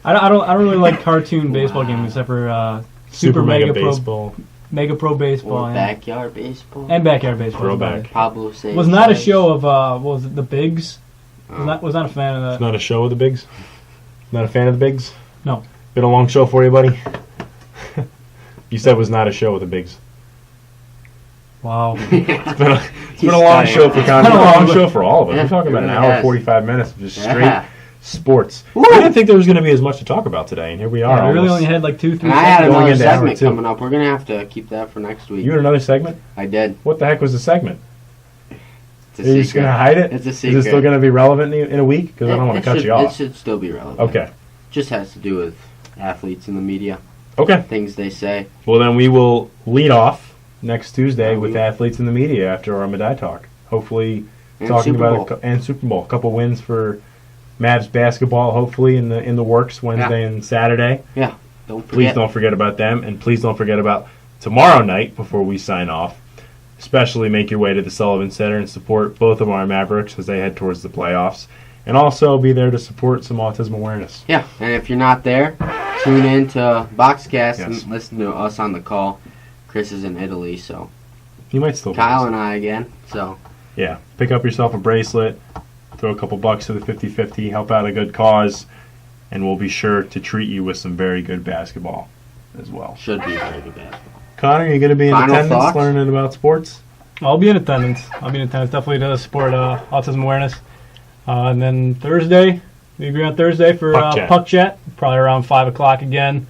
I don't really like cartoon baseball games except for Super Mega Pro Baseball. Mega Pro Baseball Or and backyard baseball. and Backyard Baseball. Throwback. Pablo Sanchez. Was not a show of what was it, the Bigs? Oh. Was not a fan of that. It's not a show of the Bigs. Not a fan of the Bigs. No. Been a long show for you, buddy. You said it was not a show with the Bigs. Wow. It's It's been a long show for Connor. It's been a long show for all of us. Yeah, We're talking about it an really hour, has. 45 minutes of just straight Yeah. sports. Woo! I didn't think there was going to be as much to talk about today, and here we are. Yeah, we really almost. only had like 2-3 And I had seconds. Going another into hour segment two. coming up. We're gonna have to keep that for next week. You had another segment? I did. What the heck was the segment? It's a Are you just going to hide it? It's a Is secret. it still going to be relevant in a week? Because I don't want to cut should, you off. It should still be relevant. Okay. Just has to do with athletes in the media, Okay. things they say. Well, then we will lead off next Tuesday Yeah, with we- athletes in the media after our Madai talk. Hopefully, And talking Super about Bowl. and Super Bowl. A couple wins for Mavs basketball. Hopefully in the works Wednesday and Saturday. Don't Please forget. don't forget about them, and please don't forget about tomorrow night before we sign off. Especially make your way to the Sullivan Center and support both of our Mavericks as they head towards the playoffs, and also be there to support some autism awareness. Yeah, and if you're not there, tune in to Boxcast Yes. and listen to us on the call. Chris is in Italy, so You might still be Kyle listening. and I again. So Yeah, pick up yourself a bracelet, throw a couple bucks to the 50-50, help out a good cause, and we'll be sure to treat you with some very good basketball as well. should be very good. Connor, you going to be in Final attendance thoughts? learning about sports? I'll be in attendance. Definitely to support autism awareness. And then Thursday, we agree on Thursday for Puck Chat. probably around 5 o'clock again.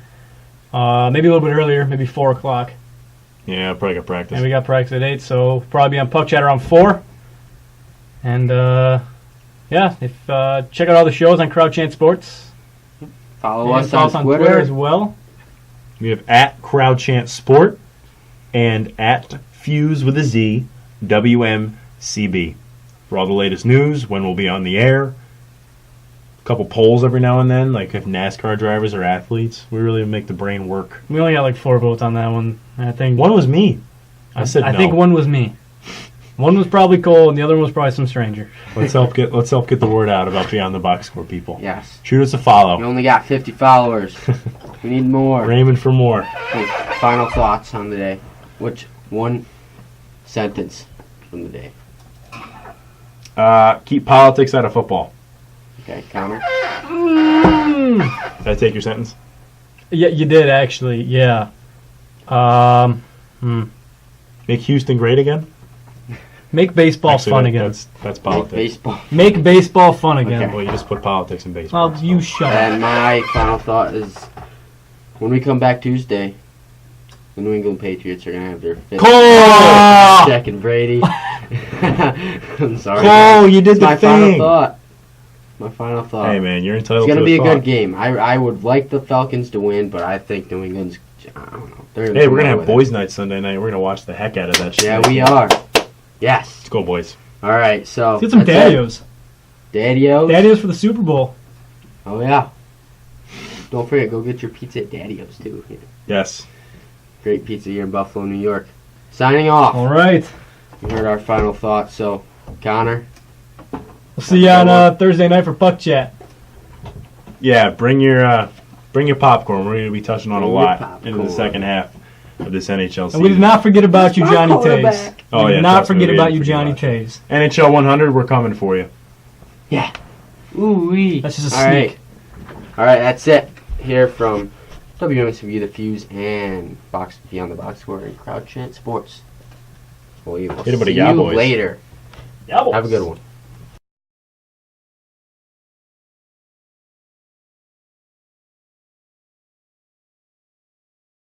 Maybe a little bit earlier, maybe 4 o'clock. Yeah, probably got practice. And we got practice at 8, so probably be on Puck Chat around 4. And check out all the shows on Crowd Chant Sports. Follow And us follow on Twitter. as well. We have at Crowd Chant Sport and at Fuse with a Z, WMCB. For all the latest news, when we'll be on the air, a couple polls every now and then, like if NASCAR drivers are athletes. We really make the brain work. We only got like 4 votes on that one. I think One was me. I said I no. think one was me. One was probably Cole, and the other one was probably some stranger. Let's help get the word out about Beyond the Box Score, people. Yes. Shoot us a We follow. only got 50 followers. We need more. We're aiming for more. Okay, final thoughts on the day. Which one sentence from the day? Keep politics out of football. Okay, Connor. Did I take your sentence? Yeah, you did actually. Yeah. Make Houston great again? Make baseball Actually, fun that- again. That's Like politics. baseball. Make baseball fun again. Okay. Well, you just put politics in baseball. Well, you shut up. And my final thought is, when we come back Tuesday, the New England Patriots are gonna have their fifth Cole! check and Brady. I'm sorry. Cole, you did It's the my final thing. thought. My final thought. Hey, man, you're It's entitled gonna to be a thought. good game. I would like the Falcons to win, but I think New England's. I don't know. They're Hey, we're going to come have away with boys' night Sunday night. We're going to watch the heck out of that it. shit. Yeah, we are. Yes. Let's go, boys. All right. So Let's get some that's it. daddios. Daddios. Daddios for the Super Bowl. Oh yeah. Don't forget, go get your pizza at Daddios too. Yeah. Yes. Great pizza here in Buffalo, New York. Signing off. All right. You heard our final thoughts. So, Connor. We'll see you on Thursday night for Puck Chat. Yeah, bring your popcorn. We're going to be touching on a Bring your lot popcorn. into the second half of this NHL season. And we did not forget about you, Our Johnny Tays. quarterback. Oh, We yeah, did not trust me, forget we about didn't you, forget Johnny about Tays. NHL 100, we're coming for you. Yeah. Ooh wee. That's just a All sneak. right. All right. That's it. Here from WMSV, The Fuse, and Box Beyond the Box Score and Crowd Chant Sports. We will Hit it with a see yeah, you boys. later. Yeah, Have a good one.